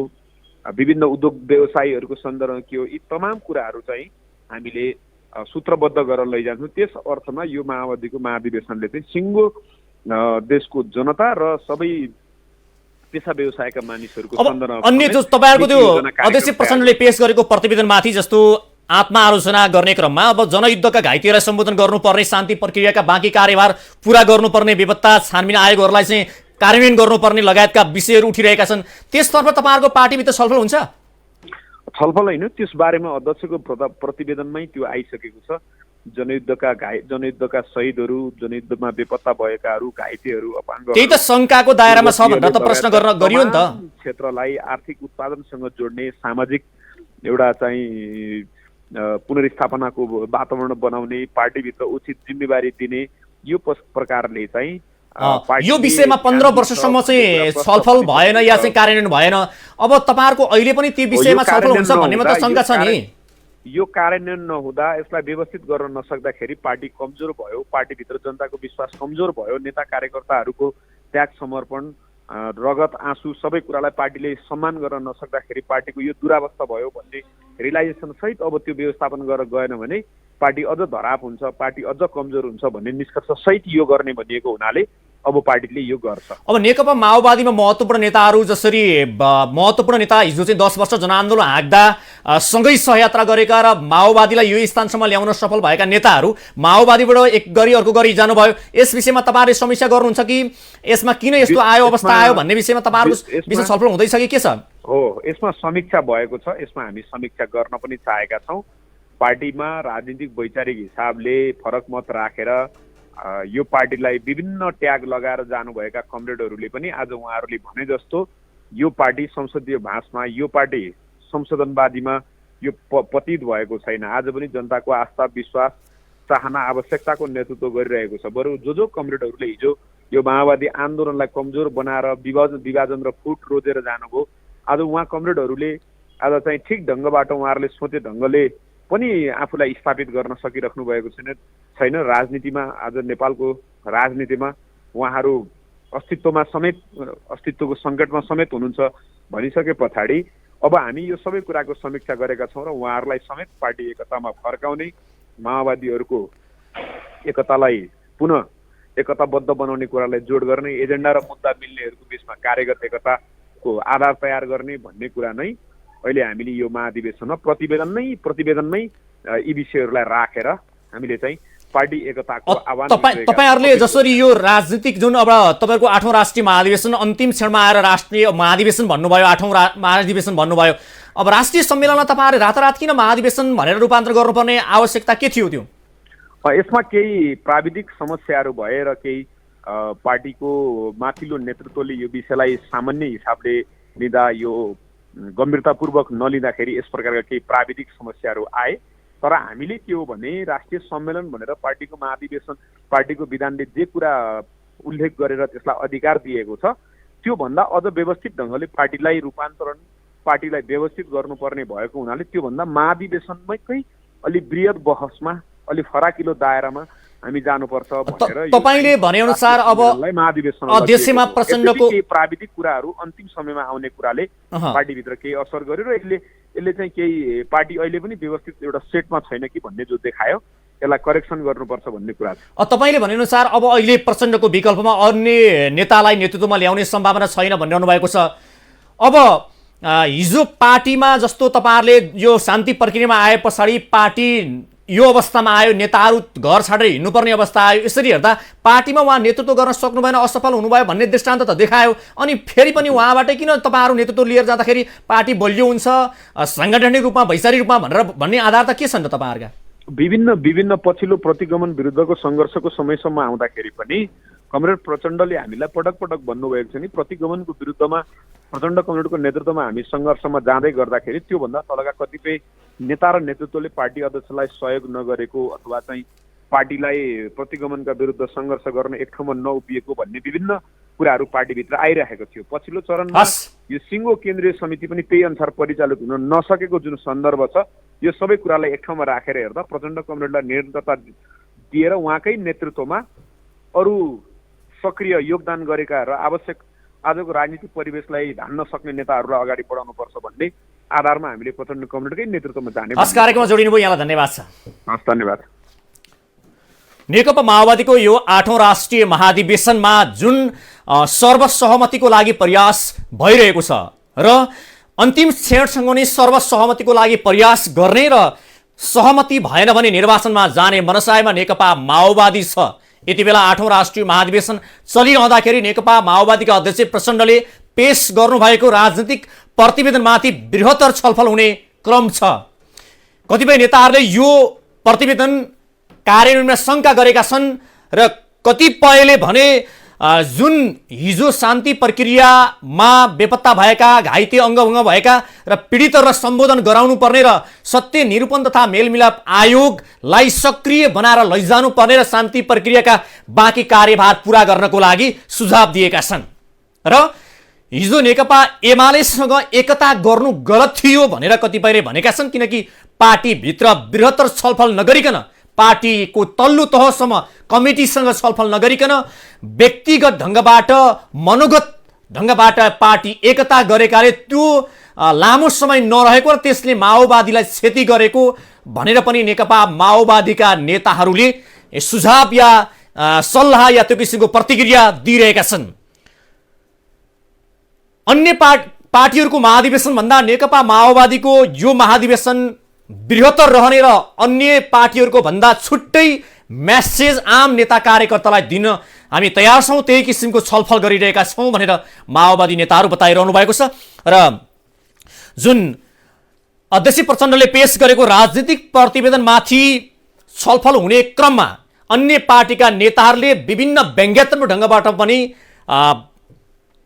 विभिन्न उद्योग व्यवसायीहरूको सन्दर्भमा के हो, यी तमाम कुराहरू चाहिँ हामीले सूत्रबद्ध गरेर लैजान्छौँ। त्यस अर्थमा यो माओवादीको महाधिवेशनले चाहिँ सिङ्गो देशको जनता र सबै पेसा व्यवसायका मानिसहरूको सन्दर्भमा अन्य जो तपाईँहरूको त्यो अध्यक्ष प्रचण्डले पेश गरेको प्रतिवेदनमाथि जस्तो आत्मआलोचना गर्ने क्रममा अब जनयुद्धका घाइतेहरूलाई सम्बोधन गर्नुपर्ने, शान्ति प्रक्रियाका बाँकी कार्यभार पुरा गर्नुपर्ने, बेपत्ता छानबिन आयोगहरूलाई चाहिँ कार्यान्वयन गर्नुपर्ने लगायतका विषयहरू उठिरहेका छन्। त्यसतर्फ तपाईँहरूको पार्टीभित्र छलफल हुन्छ? छलफल होइन, त्यस बारेमा अध्यक्षको प्रतिवेदनमै त्यो आइसकेको छ। जनयुद्धका शहीदहरू, जनयुद्धमा बेपत्ता भएकाहरू, घाइतेहरू, अपाङ्ग, त्यही त शङ्काको दायरामा छ भनेर त प्रश्न गरियो नि त। क्षेत्रलाई आर्थिक उत्पादनसँग जोड्ने, सामाजिक एउटा चाहिँ पुनर्स्थापनाको वातावरण बनाउने, पार्टीभित्र उचित जिम्मेवारी दिने, यो प्रकारले चाहिँ यो विषयमा 15 वर्षसम्म चाहिँ छलफल भएन या चाहिँ कार्यान्वयन भएन। अब तपाईँहरूको अहिले पनि त्यो विषयमा छलफल हुन्छ भन्नेमा त शङ्का छ नि। यो कार्यान्वयन नहुँदा, यसलाई व्यवस्थित गर्न नसक्दाखेरि पार्टी कमजोर भयो, पार्टीभित्र जनताको विश्वास कमजोर भयो, नेता कार्यकर्ताहरूको त्याग, समर्पण, रगत, आँसु सबै कुरालाई पार्टीले सम्मान गर्न नसक्दाखेरि पार्टीको यो दुरावस्था भयो भन्ने रियलाइजेसन सहित अब त्यो व्यवस्थापन गरेर गएन भने पार्टी अझ धराप हुन्छ, पार्टी अझ कमजोर हुन्छ भन्ने निष्कर्ष सहित यो गर्ने भनिएको हुनाले अब पार्टीले यो गर्छ। अब नेकपा माओवादीमा महत्त्वपूर्ण नेताहरू जसरी महत्त्वपूर्ण नेता हिजो चाहिँ 10 वर्ष जनआन्दोलन हाँक्दा सँगै सहयात्रा गरेका र माओवादीलाई यो स्थानसम्म ल्याउन सफल भएका नेताहरू माओवादीबाट एक गरी अर्को गरी जानुभयो। यस विषयमा तपाईँहरूले समीक्षा गर्नुहुन्छ कि यसमा किन यस्तो आयो, अवस्था आयो भन्ने विषयमा तपाईँहरूको विषय छलफल हुँदैछ कि के छ? हो, यसमा समीक्षा भएको छ। यसमा हामी समीक्षा गर्न पनि चाहेका छौँ। पार्टीमा राजनीतिक वैचारिक हिसाबले फरक मत राखेर यो पार्टीलाई विभिन्न ट्याग लगाएर जानुभएका कमरेडहरूले पनि आज उहाँहरूले भने जस्तो यो पार्टी संसदीय भाषमा, यो पार्टी संशोधनवादीमा यो पतित भएको छैन। आज पनि जनताको आस्था, विश्वास चाहना आवश्यकताको नेतृत्व गरिरहेको छ। बरु जो कमरेडहरूले हिजो यो माओवादी आन्दोलनलाई कमजोर बनाएर विभाजन र फुट रोजेर जानुभयो, आज उहाँ कमरेडहरूले आज चाहिँ ठिक ढङ्गबाट उहाँहरूले सोचे ढङ्गले पनि आफूलाई स्थापित गर्न सकिराख्नु भएको छैन। राजनीतिमा आज नेपालको राजनीतिमा उहाँहरू अस्तित्वको सङ्कटमा समेत हुनुहुन्छ भनिसके पछाडि अब हामी यो सबै कुराको समीक्षा गरेका छौँ र उहाँहरूलाई समेत पार्टी एकतामा फर्काउने, माओवादीहरूको एकतालाई पुनः एकताबद्ध बनाउने कुरालाई जोड गर्ने, एजेन्डा र मुद्दा मिल्नेहरूको बिचमा कार्यगत एकताको आधार तयार गर्ने भन्ने कुरा नै अहिले हामीले यो महाधिवेशनमा प्रतिवेदनमै यी विषयहरूलाई राखेर हामीले चाहिँ पार्टी एकताको आह्वान तपाईहरुले जसरी यो राजनीतिक जुन अब तपाईहरुको 8औं राष्ट्रिय महाधिवेशन अन्तिम क्षणमा आएर राष्ट्रिय महाधिवेशन भन्नुभयो, 8औं महाधिवेशन भन्नुभयो, अब राष्ट्रिय सम्मेलनमा तपाईहरुले रातारात किन महाधिवेशन भनेर रूपान्तरण गर्नुपर्ने आवश्यकता के थियो त्यो? यसमा केही प्राविधिक समस्याहरू भए र केही पार्टीको माथिल्लो नेतृत्वले यो विषयलाई सामान्य हिसाबले लिँदा, यो गम्भीरतापूर्वक नलिँदाखेरि यस प्रकारका केही प्राविधिक समस्याहरू आए। तर हामीले के हो भने राष्ट्रिय सम्मेलन भनेर पार्टीको महाधिवेशन, पार्टीको विधानले जे कुरा उल्लेख गरेर त्यसलाई अधिकार दिएको छ त्योभन्दा अझ व्यवस्थित ढङ्गले पार्टीलाई व्यवस्थित गर्नुपर्ने भएको हुनाले त्योभन्दा महाधिवेशनमै अलि बृहत बहसमा, अलि फराकिलो दायरामा हामी जानुपर्छ भनेर तपाईले भने अनुसार अब अध्यक्षमा प्रचण्डको प्राविधिक कुराहरू अन्तिम समयमा आउने कुराले पार्टीभित्र केही असर गर्यो र यसले चाहिँ केही पार्टी अहिले पनि व्यवस्थित एउटा सेटमा छैन कि भन्ने जो देखायो, यसलाई करेक्सन गर्नुपर्छ भन्ने कुरा छ। तपाईले भने अनुसार अब अहिले प्रचण्डको विकल्पमा अन्य नेतालाई नेतृत्वमा ल्याउने सम्भावना छैन भनिरहनु भएको छ। अब हिजो पार्टीमा जस्तो तपाईहरुले यो शान्ति प्रक्रियामा आए पछाडि पार्टी यो अवस्थामा आयो, नेताहरू घर छाडेर हिँड्नुपर्ने अवस्था आयो, यसरी हेर्दा पार्टीमा उहाँ नेतृत्व गर्न सक्नु भएन, असफल हुनुभयो भन्ने दृष्टान्त त देखायो। अनि फेरि पनि उहाँबाटै किन तपाईहरु नेतृत्व लिएर जाँदाखेरि पार्टी बलियो हुन्छ, सांगठनिक रूपमा वैचारिक रूपमा भन्ने आधार त के छन् त तपाईहरुका? विभिन्न पछिल्लो प्रतिगमन विरुद्धको सङ्घर्षको समयसम्म आउँदाखेरि पनि कमरेड प्रचण्डले हामीलाई पटक भन्नुभएको छ नि, प्रतिगमनको विरुद्धमा प्रचण्ड कमरेडको नेतृत्वमा हामी सङ्घर्षमा जाँदै गर्दाखेरि त्योभन्दा तलका कतिपय नेता र नेतृत्वले पार्टी अध्यक्षलाई सहयोग नगरेको अथवा चाहिँ पार्टीलाई प्रतिगमनका विरुद्ध सङ्घर्ष गर्न एक ठाउँमा नउभिएको भन्ने विभिन्न कुराहरू पार्टीभित्र आइरहेको थियो। पछिल्लो चरणमा यो सिङ्गो केन्द्रीय समिति पनि त्यही अनुसार परिचालित हुन नसकेको जुन सन्दर्भ छ, यो सबै कुरालाई एक ठाउँमा राखेर हेर्दा प्रचण्ड कमरेडलाई निरन्तरता दिएर उहाँकै नेतृत्वमा अरू सक्रिय योगदान गरेका र आवश्यक आजको राजनीतिक परिवेशलाई धान्न सक्ने नेताहरूलाई अगाडि बढाउनुपर्छ भन्ने आधारमा हामीले प्रचण्ड कमरेडकै नेतृत्वमा जाने। कार्यक्रममा जोडिनुभयो, यहाँलाई धन्यवाद छ। धन्यवाद। नेकपा माओवादीको यो 8औं राष्ट्रिय महाधिवेशनमा जुन सर्वसहमतिको लागि प्रयास भइरहेको छ र अन्तिम क्षणसँग नै सर्वसहमतिको लागि प्रयास गर्ने र सहमति भएन भने निर्वाचनमा जाने मनसायमा नेकपा माओवादी छ। यति बेला 8औं राष्ट्रिय महाधिवेशन चलिरहँदाखेरि नेकपा माओवादीका अध्यक्ष प्रचण्डले पेश गर्नुभएको राजनीतिक प्रतिवेदनमाथि बृहत्तर छलफल हुने क्रम छ। कतिपय नेताहरूले यो प्रतिवेदन कार्यान्वयनमा शङ्का गरेका छन् र कतिपयले भने जुन हिजो शान्ति प्रक्रियामा बेपत्ता भएका, घाइते अङ्गभङ्ग भएका र पीडितहरूलाई सम्बोधन गराउनु पर्ने र सत्य निरूपण तथा मेलमिलाप आयोगलाई सक्रिय बनाएर लैजानु पर्ने र शान्ति प्रक्रियाका बाँकी कार्यभार पूरा गर्नको लागि सुझाव दिएका छन्। र हिजो नेकपा एमालेसँग एकता गर्नु गलत थियो भनेर कतिपयले भनेका छन्, किनकि पार्टीभित्र बृहत्तर छलफल नगरिकन, पार्टीको तल्लो तहसम्म कमिटीसँग छलफल नगरिकन व्यक्तिगत ढङ्गबाट, मनोगत ढङ्गबाट पार्टी एकता गरेकाले त्यो लामो समय नरहेको र त्यसले माओवादीलाई क्षति गरेको भनेर पनि नेकपा माओवादीका नेताहरूले सुझाव या सल्लाह या त्यो किसिमको प्रतिक्रिया दिइरहेका छन्। अन्य पार्टीहरूको महाधिवेशन भन्दा नेकपा माओवादीको यो महाधिवेशन बृहत्तर रहने र अन्य पार्टीहरूको भन्दा छुट्टै मेसेज आम नेता कार्यकर्तालाई दिन हामी तयार छौँ, त्यही किसिमको छलफल गरिरहेका छौँ भनेर माओवादी नेताहरू बताइरहनु भएको छ। र जुन अध्यक्ष प्रचण्डले पेश गरेको राजनीतिक प्रतिवेदनमाथि छलफल हुने क्रममा अन्य पार्टीका नेताहरूले विभिन्न व्यङ्ग्यात्मक ढङ्गबाट पनि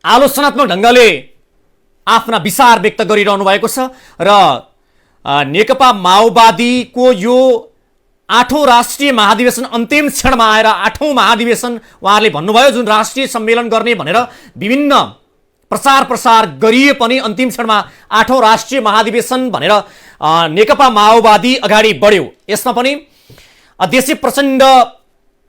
आलोचनात्मक ढङ्गले आफ्ना विचार व्यक्त गरिरहनु भएको छ। र नेकपा माओवादीको यो 8औं राष्ट्रिय महाधिवेशन अन्तिम क्षणमा आएर 8औं महाधिवेशन उहाँहरूले भन्नुभयो जुन राष्ट्रिय सम्मेलन गर्ने भनेर विभिन्न प्रचार गरिए पनि अन्तिम क्षणमा 8औं राष्ट्रिय महाधिवेशन भनेर नेकपा माओवादी अगाडि बढ्यो। यसमा पनि अध्यक्ष प्रचण्ड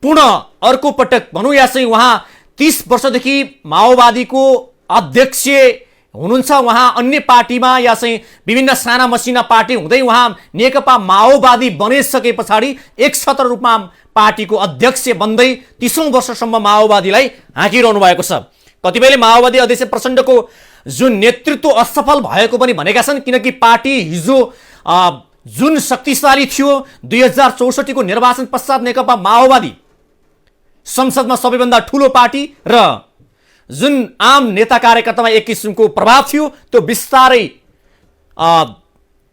पुनः अर्को पटक भनौँ या चाहिँ उहाँ 30 वर्षदेखि माओवादीको अध्यक्ष हुनुहुन्छ। उहाँ अन्य पार्टीमा या चाहिँ विभिन्न साना मसिना पार्टी हुँदै उहाँ नेकपा माओवादी बनिसके पछाडि एकछत्र रूपमा पार्टीको अध्यक्ष बन्दै 30औं वर्षसम्म माओवादीलाई हाँकिरहनु भएको छ। कतिपयले माओवादी अध्यक्ष प्रचण्डको जुन नेतृत्व असफल भएको पनि भनेका छन्, किनकि पार्टी हिजो जुन शक्तिशाली थियो 2064 को निर्वाचन पश्चात नेकपा माओवादी संसदमा सबैभन्दा ठूलो पार्टी र जुन आम नेता कार्यकर्तामा एक किसिमको प्रभाव थियो त्यो बिस्तारै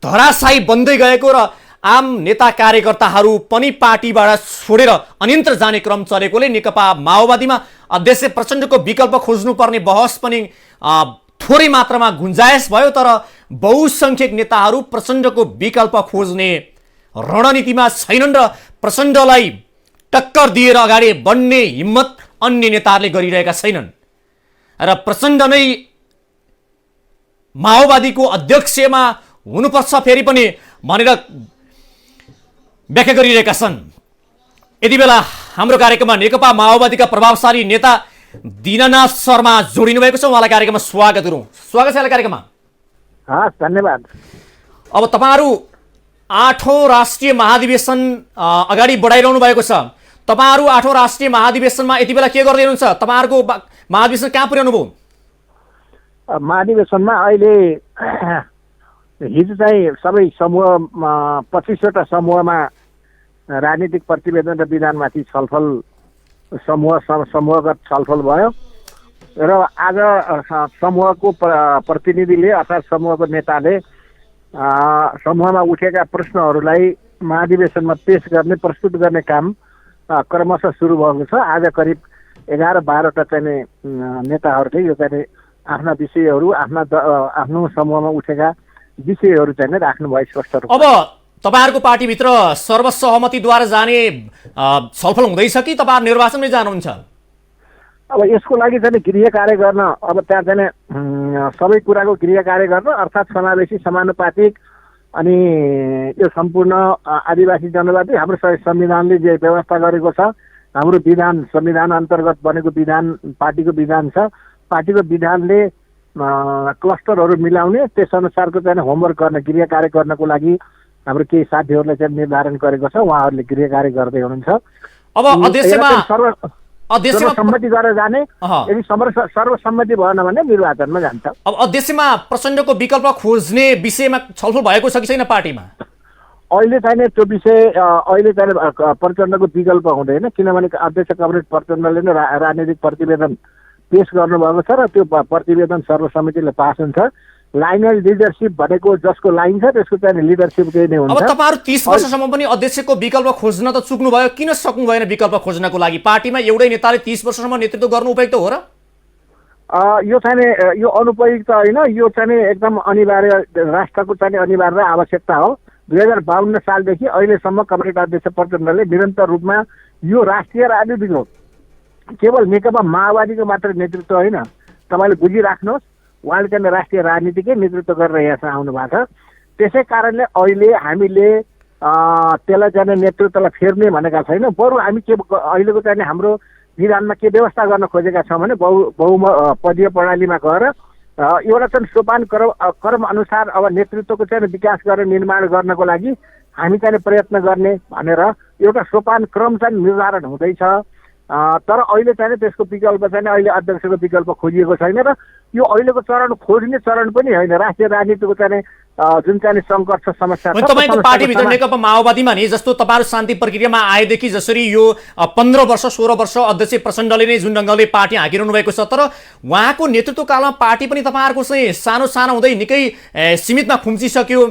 धराशायी बन्दै गएको र आम नेता कार्यकर्ताहरू पनि पार्टीबाट छोडेर अन्यत्र जाने क्रम चलेकोले नेकपा माओवादीमा अध्यक्ष प्रचण्डको विकल्प खोज्नुपर्ने बहस पनि थोरै मात्रामा गुन्जायस भयो। तर बहुसंख्यक नेताहरू प्रचण्डको विकल्प खोज्ने रणनीतिमा छैनन् र प्रचण्डलाई टक्कर दिएर अगाडि बढ्ने हिम्मत अन्य नेताहरूले गरिरहेका छैनन् र प्रचण्ड नै माओवादीको अध्यक्षमा हुनुपर्छ फेरि पनि भनेर व्याख्या गरिरहेका छन्। यति बेला हाम्रो कार्यक्रममा नेकपा माओवादीका प्रभावशाली नेता दीननाथ शर्मा जोडिनु भएको छ। उहाँलाई कार्यक्रममा स्वागत गरौँ। स्वागत छ यहाँलाई कार्यक्रममा। हस्, धन्यवाद। अब तपाईहरु 8औं राष्ट्रिय महाधिवेशन अगाडि बढाइरहनु भएको छ। तपाईहरु 8औं राष्ट्रिय महाधिवेशनमा यति बेला के गर्दै हुनुहुन्छ? तपाईहरुको महाधिवेशन कहाँ पुर्याउनु भयो? महाधिवेशनमा अहिले हिजो चाहिँ सबै समूह 25वटा समूहमा राजनीतिक प्रतिवेदन र विधानमाथि छलफल समूहगत छलफल भयो र आज समूहको प्रतिनिधिले अर्थात् समूहको नेताले समूहमा उठेका प्रश्नहरूलाई महाधिवेशनमा पेश गर्ने प्रस्तुत गर्ने काम क्रमशः सुरु भएको छ। आज करिब 11-12वटा चाहिँ नेताहरूले यो चाहिँ आफ्ना विषयहरू आफ्नो समूहमा उठेका विषयहरू चाहिँ राख्नुभयो स्पष्ट रूपमा। अब तपाईहरुको पार्टीभित्र सर्वसहमतिद्वारा जाने छलफल हुँदैछ कि तपाईहरु निर्वाचनमै जानुहुन्छ? अब यसको लागि चाहिँ गृह कार्य गर्न, अब त्यहाँ चाहिँ सबै कुराको गृह कार्य गर्न अर्थात् समावेशी समानुपातिक अनि यो सम्पूर्ण आदिवासी जनवादी हाम्रो संविधानले जे व्यवस्था गरेको छ, हाम्रो विधान संविधान अन्तर्गत बनेको विधान पार्टीको विधान छ, पार्टीको विधानले क्लस्टरहरू मिलाउने त्यसअनुसारको चाहिँ होमवर्क गर्न गृह कार्य गर्नको लागि हाम्रो केही साथीहरूले चाहिँ निर्धारण गरेको छ। उहाँहरूले गृह कार्य गर्दै हुनुहुन्छ। अब सर्वसम्मति गरेर जाने, यदि सर्वसम्मति भएन भने निर्वाचनमा जान्छ। अब अध्यक्षमा प्रचण्डको विकल्प खोज्ने विषयमा छलफल भएको छ कि छैन पार्टीमा? अहिले चाहिँ त्यो विषय अहिले चाहिँ प्रचण्डको विकल्प हुँदैन, किनभने अध्यक्ष कमरेड प्रचण्डले नै राजनीतिक प्रतिवेदन पेश गर्नुभएको छ र त्यो प्रतिवेदन सर्वसम्मतिले पास हुन्छ। लाइनल लिडरसिप भनेको जसको लाइन छ त्यसको चाहिँ लिडरसिप केही नै हुन्छ। अब तपाईहरु 30 वर्षसम्म पनि अध्यक्षको विकल्प खोज्न त चुक्नु भयो, किन सक्नु भएन विकल्प खोज्नको लागि? पार्टीमा एउटै नेताले 30 वर्षसम्म नेतृत्व गर्नु उपयुक्त हो र? यो चाहिँ यो अनुपयुक्त होइन, यो चाहिँ एकदम अनिवार्य, राष्ट्रको चाहिँ अनिवार्य आवश्यकता हो। 2052 सालदेखि अहिलेसम्म कमरेड अध्यक्ष प्रचण्डले निरन्तर रूपमा यो राष्ट्रिय राजनीतिको केवल नेकपा माओवादीको मात्र नेतृत्व होइन, तपाईँले बुझिराख्नुहोस्, उहाँले चाहिँ राष्ट्रिय राजनीतिकै नेतृत्व गरेर यहाँसम्म आउनु भएको छ। त्यसै कारणले अहिले हामीले त्यसलाई चाहिँ नेतृत्वलाई फेर्ने भनेका छैनौँ, बरु हामी के अहिलेको चाहिँ हाम्रो विधानमा के व्यवस्था गर्न खोजेका छौँ भने बहुपदीय प्रणालीमा गएर एउटा चाहिँ सोपान क्रम अनुसार अब नेतृत्वको चाहिँ विकास गरेर निर्माण गर्नको लागि हामी चाहिँ प्रयत्न गर्ने भनेर एउटा सोपान क्रम चाहिँ निर्धारण हुँदैछ। तर अहिले चाहिँ त्यसको विकल्प चाहिँ अहिले अध्यक्षको विकल्प खोजिएको छैन र यो अहिलेको चरण खोज्ने चरण पनि होइन। राष्ट्रिय राजनीतिको चाहिँ जुन चाहिँ सङ्घर्ष समस्या छ, तपाईको पार्टीभित्र नेकपा माओवादीमा नि जस्तो तपाईहरु शान्ति प्रक्रियामा आएदेखि जसरी यो 15 वर्ष 16 वर्ष अध्यक्ष प्रचण्डले नै जुन ढङ्गले पार्टी हाँकिरहनु भएको छ, तर उहाँको नेतृत्व कालमा पार्टी पनि तपाईहरुको चाहिँ सानो सानो हुँदै निकै सीमितमा खुम्चिसक्यो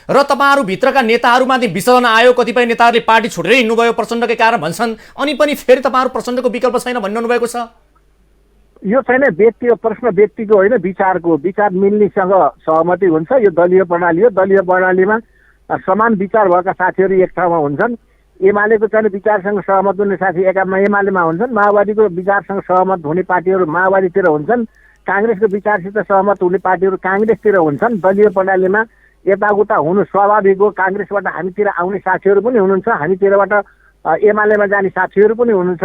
र तपाईहरु भित्रका नेताहरुमाथि विचलन आयो। कतिपय नेताहरूले पार्टी छोडेर हिँड्नुभयो प्रचण्डकै कारण भन्छन्, अनि पनि फेरि तपाईहरु प्रचण्डको विकल्प छैन भनिरहनु भएको छ। यो छैन व्यक्तिको प्रश्न, व्यक्तिको होइन, विचारको। विचार मिल्नेसँग सहमति हुन्छ। यो दलीय प्रणाली हो। दलीय प्रणालीमा समान विचार भएका साथीहरू एक ठाउँमा हुन्छन्। एमालेको चाहिँ विचारसँग सहमत हुने साथी एमालेमा हुन्छन्, माओवादीको विचारसँग सहमत हुने पार्टीहरू माओवादीतिर हुन्छन्, काङ्ग्रेसको विचारसित सहमत हुने पार्टीहरू काङ्ग्रेसतिर हुन्छन्। दलीय प्रणालीमा यताउता हुनु स्वाभाविक हो। काङ्ग्रेसबाट हामीतिर आउने साथीहरू पनि हुनुहुन्छ, हामीतिरबाट एमालेमा जाने साथीहरू पनि हुनुहुन्छ।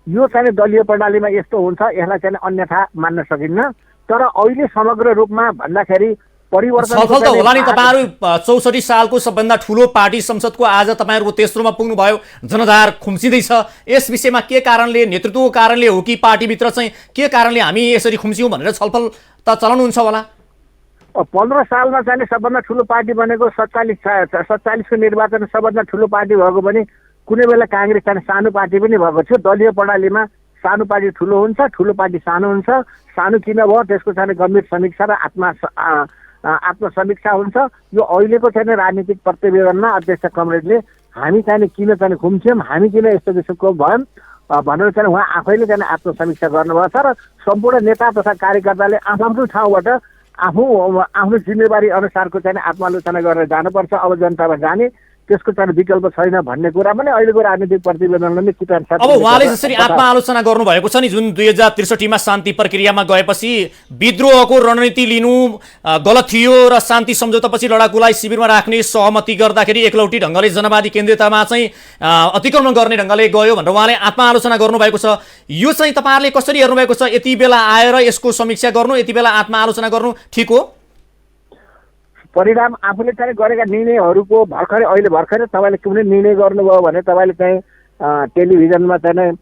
यो चाहिँ दलीय प्रणालीमा यस्तो हुन्छ, यसलाई चाहिँ अन्यथा मान्न सकिन्न। तर अहिले समग्र रूपमा भन्दाखेरि परिवर्तन छलफल त होला नि। तपाईँहरू 64 सालको सबभन्दा ठुलो पार्टी संसदको आज तपाईँहरूको तेस्रोमा पुग्नुभयो, जनाधार खुम्चिँदैछ। यस विषयमा के कारणले, नेतृत्वको कारणले हो कि पार्टीभित्र चाहिँ के कारणले हामी यसरी खुम्च्यौँ भनेर छलफल त चलाउनुहुन्छ होला? 15 सालमा चाहिँ सबभन्दा ठुलो पार्टी बनेको 47को निर्वाचन सबभन्दा ठुलो पार्टी भएको पनि कुनै बेला काङ्ग्रेस चाहिँ सानो पार्टी पनि भएको थियो। दलीय प्रणालीमा सानो पार्टी ठुलो हुन्छ, ठुलो पार्टी सानो हुन्छ। सानो किन भयो त्यसको चाहिँ गम्भीर समीक्षा र आत्मसमीक्षा हुन्छ। यो अहिलेको चाहिँ राजनीतिक प्रतिवेदनमा अध्यक्ष कमरेडले हामी चाहिँ किन चाहिँ घुम्छौँ, हामी किन यस्तो किसिमको भयौँ भनेर चाहिँ उहाँ आफैले चाहिँ आत्मसमीक्षा गर्नुभएको छ। र सम्पूर्ण नेता तथा कार्यकर्ताले आफ्नो ठाउँबाट आफ्नो जिम्मेवारी अनुसारको चाहिँ आत्मालोचना गरेर जानुपर्छ। अब जनतामा जाने त्यसको चाहिँ विकल्प छैन भन्ने कुरा पनि अहिलेको राजनीतिक प्रतिवेदनले नै चित्रण छ। अब उहाँले जसरी आत्मआलोचना गर्नुभएको छ नि, जुन 2063 मा शान्ति प्रक्रियामा गएपछि विद्रोहको रणनीति लिनु गलत थियो र शान्ति सम्झौतापछि लडाकुलाई शिविरमा राख्ने सहमति गर्दाखेरि एकलौटी ढङ्गले जनवादी केन्द्रियतामा चाहिँ अतिक्रमण गर्ने ढङ्गले गयो भनेर उहाँले आत्मआलोचना गर्नुभएको छ। यो चाहिँ तपाईँहरूले कसरी हेर्नुभएको छ? यति बेला आएर यसको समीक्षा गर्नु, यति बेला आत्मआलोचना गर्नु ठिक हो? परिणाम आफूले चाहिँ गरेका निर्णयहरूको अहिले भर्खरै तपाईँले कुनै निर्णय गर्नुभयो भने तपाईँले चाहिँ टेलिभिजनमा चाहिँ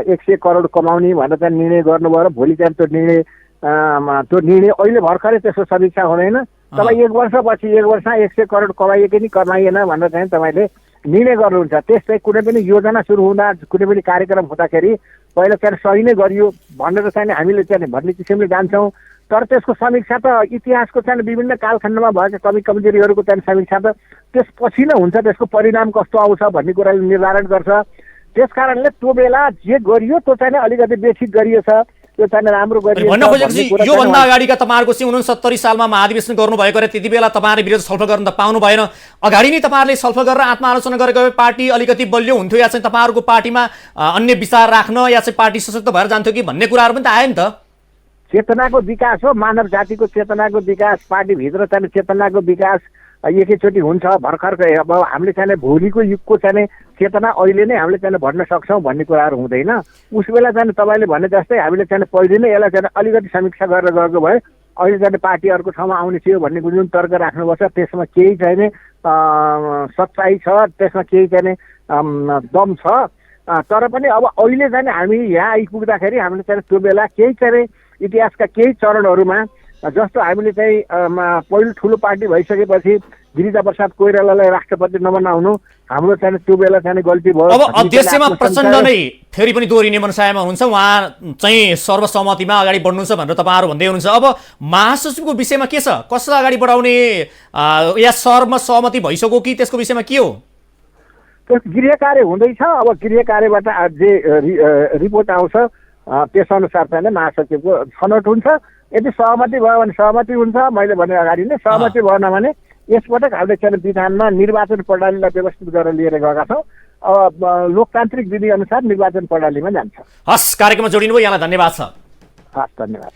100 करोड कमाउने भनेर चाहिँ निर्णय गर्नुभयो र भोलि चाहिँ त्यो निर्णय अहिले भर्खरै त्यसको समीक्षा हुँदैन। तपाईँ 1 वर्षपछि 1 वर्षमा 100 करोड कमाइए कि कमाइएन भनेर चाहिँ तपाईँले निर्णय गर्नुहुन्छ। त्यस्तै कुनै पनि योजना सुरु हुँदा, कुनै पनि कार्यक्रम हुँदाखेरि पहिला चाहिँ सही नै गरियो भनेर चाहिँ हामीले चाहिँ भन्ने किसिमले जान्छौँ। तर त्यसको समीक्षा त इतिहासको चाहिँ विभिन्न कालखण्डमा भएका कमी कमजोरीहरूको चाहिँ समीक्षा त त्यसपछि नै हुन्छ। त्यसको परिणाम कस्तो आउँछ भन्ने कुराले निर्धारण गर्छ। त्यस कारणले त्यो बेला जे गरियो त्यो चाहिँ अलिकति बेठिक गरिएछ, त्यो चाहिँ राम्रो गरियो। भन्न खोजेको योभन्दा अगाडिका तपाईँहरूको चाहिँ 69 सालमा महाधिवेशन गर्नुभएको र त्यति बेला तपाईँहरू विरुद्ध छलफल गर्न त पाउनु भएन। अगाडि नै तपाईँहरूले छलफल गरेर आत्मआलोचना गरेको भए पार्टी अलिकति बलियो हुन्थ्यो, या चाहिँ तपाईँहरूको पार्टीमा अन्य विचार राख्न या चाहिँ पार्टी सशक्त भएर जान्थ्यो कि भन्ने कुराहरू पनि त आयो नि त। चेतनाको विकास हो, मानव जातिको चेतनाको विकास, पार्टीभित्र चाहिँ चेतनाको विकास एकैचोटि हुन्छ। भर्खरको अब हामीले चाहिँ भोलिको युगको चाहिँ चेतना अहिले नै हामीले चाहिँ भन्न सक्छौँ भन्ने कुराहरू हुँदैन। उस बेला चाहिँ तपाईँले भने जस्तै हामीले चाहिँ पहिले नै यसलाई चाहिँ अलिकति समीक्षा गरेर गएको भए अहिले चाहिँ पार्टी अर्को ठाउँमा आउने थियो भन्ने जुन तर्क राख्नुपर्छ त्यसमा केही चाहिँ सच्चाइ छ, त्यसमा केही चाहिँ दम छ। तर पनि अब अहिले चाहिँ हामी यहाँ आइपुग्दाखेरि हामीले चाहिँ त्यो बेला केही चाहिँ इतिहासका केही चरणहरूमा जस्तो हामीले चाहिँ पहिलो ठुलो पार्टी भइसकेपछि गिरिजा प्रसाद कोइरालालाई राष्ट्रपति नबनाउनु हाम्रो चाहिँ त्यो बेला चाहिँ गल्ती भयो। अब अध्यक्षमा प्रचण्ड नै फेरि पनि दोहोरिने मनसायमा हुनुहुन्छ, उहाँ चाहिँ सर्वसम्मतिमा अगाडि बढ्नुहुन्छ भनेर तपाईँहरू भन्दै हुनुहुन्छ। अब महासचिवको विषयमा के छ? कसलाई अगाडि बढाउने या सर्वसहमति भइसक्यो कि त्यसको विषयमा के हो? गृह कार्य हुँदैछ। अब गृह कार्यबाट जे रिपोर्ट आउँछ त्यसअनुसार चाहिँ महासचिवको छनौट हुन्छ। यदि सहमति भयो भने सहमति हुन्छ, मैले भने अगाडि नै सहमति भएन भने यसपटक हामीले चाहिँ विधानमा निर्वाचन प्रणालीलाई व्यवस्थित गरेर लिएर गएका छौँ। अब लोकतान्त्रिक विधि अनुसार निर्वाचन प्रणालीमा जान्छ। हस्, कार्यक्रममा जोडिनुभयो, यहाँलाई धन्यवाद छ। हस्, धन्यवाद।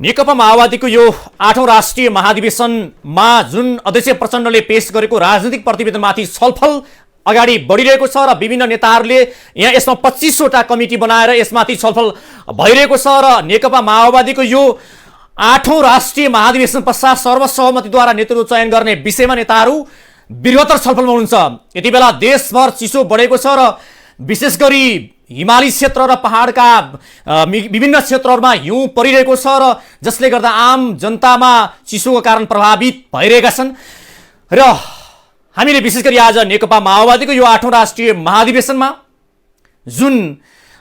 नेकपा माओवादीको यो 8औं राष्ट्रिय महाधिवेशनमा जुन अध्यक्ष प्रचण्डले पेश गरेको राजनीतिक प्रतिवेदनमाथि छलफल अगाडि बढिरहेको छ र विभिन्न नेताहरूले यहाँ यसमा 25वटा कमिटी बनाएर यसमाथि छलफल भइरहेको छ र नेकपा माओवादीको यो 8औं राष्ट्रिय महाधिवेशन पश्चात सर्वसहमतिद्वारा नेतृत्व चयन गर्ने विषयमा नेताहरू बृहत्तर छलफलमा हुनुहुन्छ। यति बेला देशभर चिसो बढेको छ र विशेष गरी हिमाली क्षेत्र र पहाडका विभिन्न क्षेत्रहरूमा हिउँ परिरहेको छ र जसले गर्दा आम जनतामा चिसोको कारण प्रभावित भइरहेका छन्। र हामीले विशेष गरी आज नेकपा माओवादीको यो 8औं राष्ट्रिय महाधिवेशनमा जुन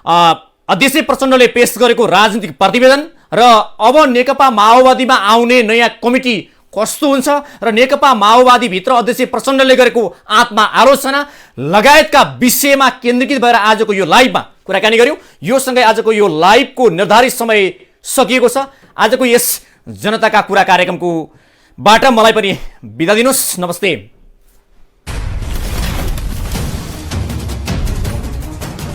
अध्यक्ष प्रचण्डले पेश गरेको राजनीतिक प्रतिवेदन र अब नेकपा माओवादीमा आउने नयाँ कमिटी कस्तो हुन्छ र नेकपा माओवादीभित्र अध्यक्ष प्रचण्डले गरेको आत्मा आलोचना लगायतका विषयमा केन्द्रीकृत भएर आजको यो लाइभमा कुराकानी गर्यौं। यो सँगै आजको यो लाइभको निर्धारित समय सकिएको छ। आजको यस जनताका कुरा कार्यक्रमको बाट मलाई पनि बिदा दिनुहोस्। नमस्ते।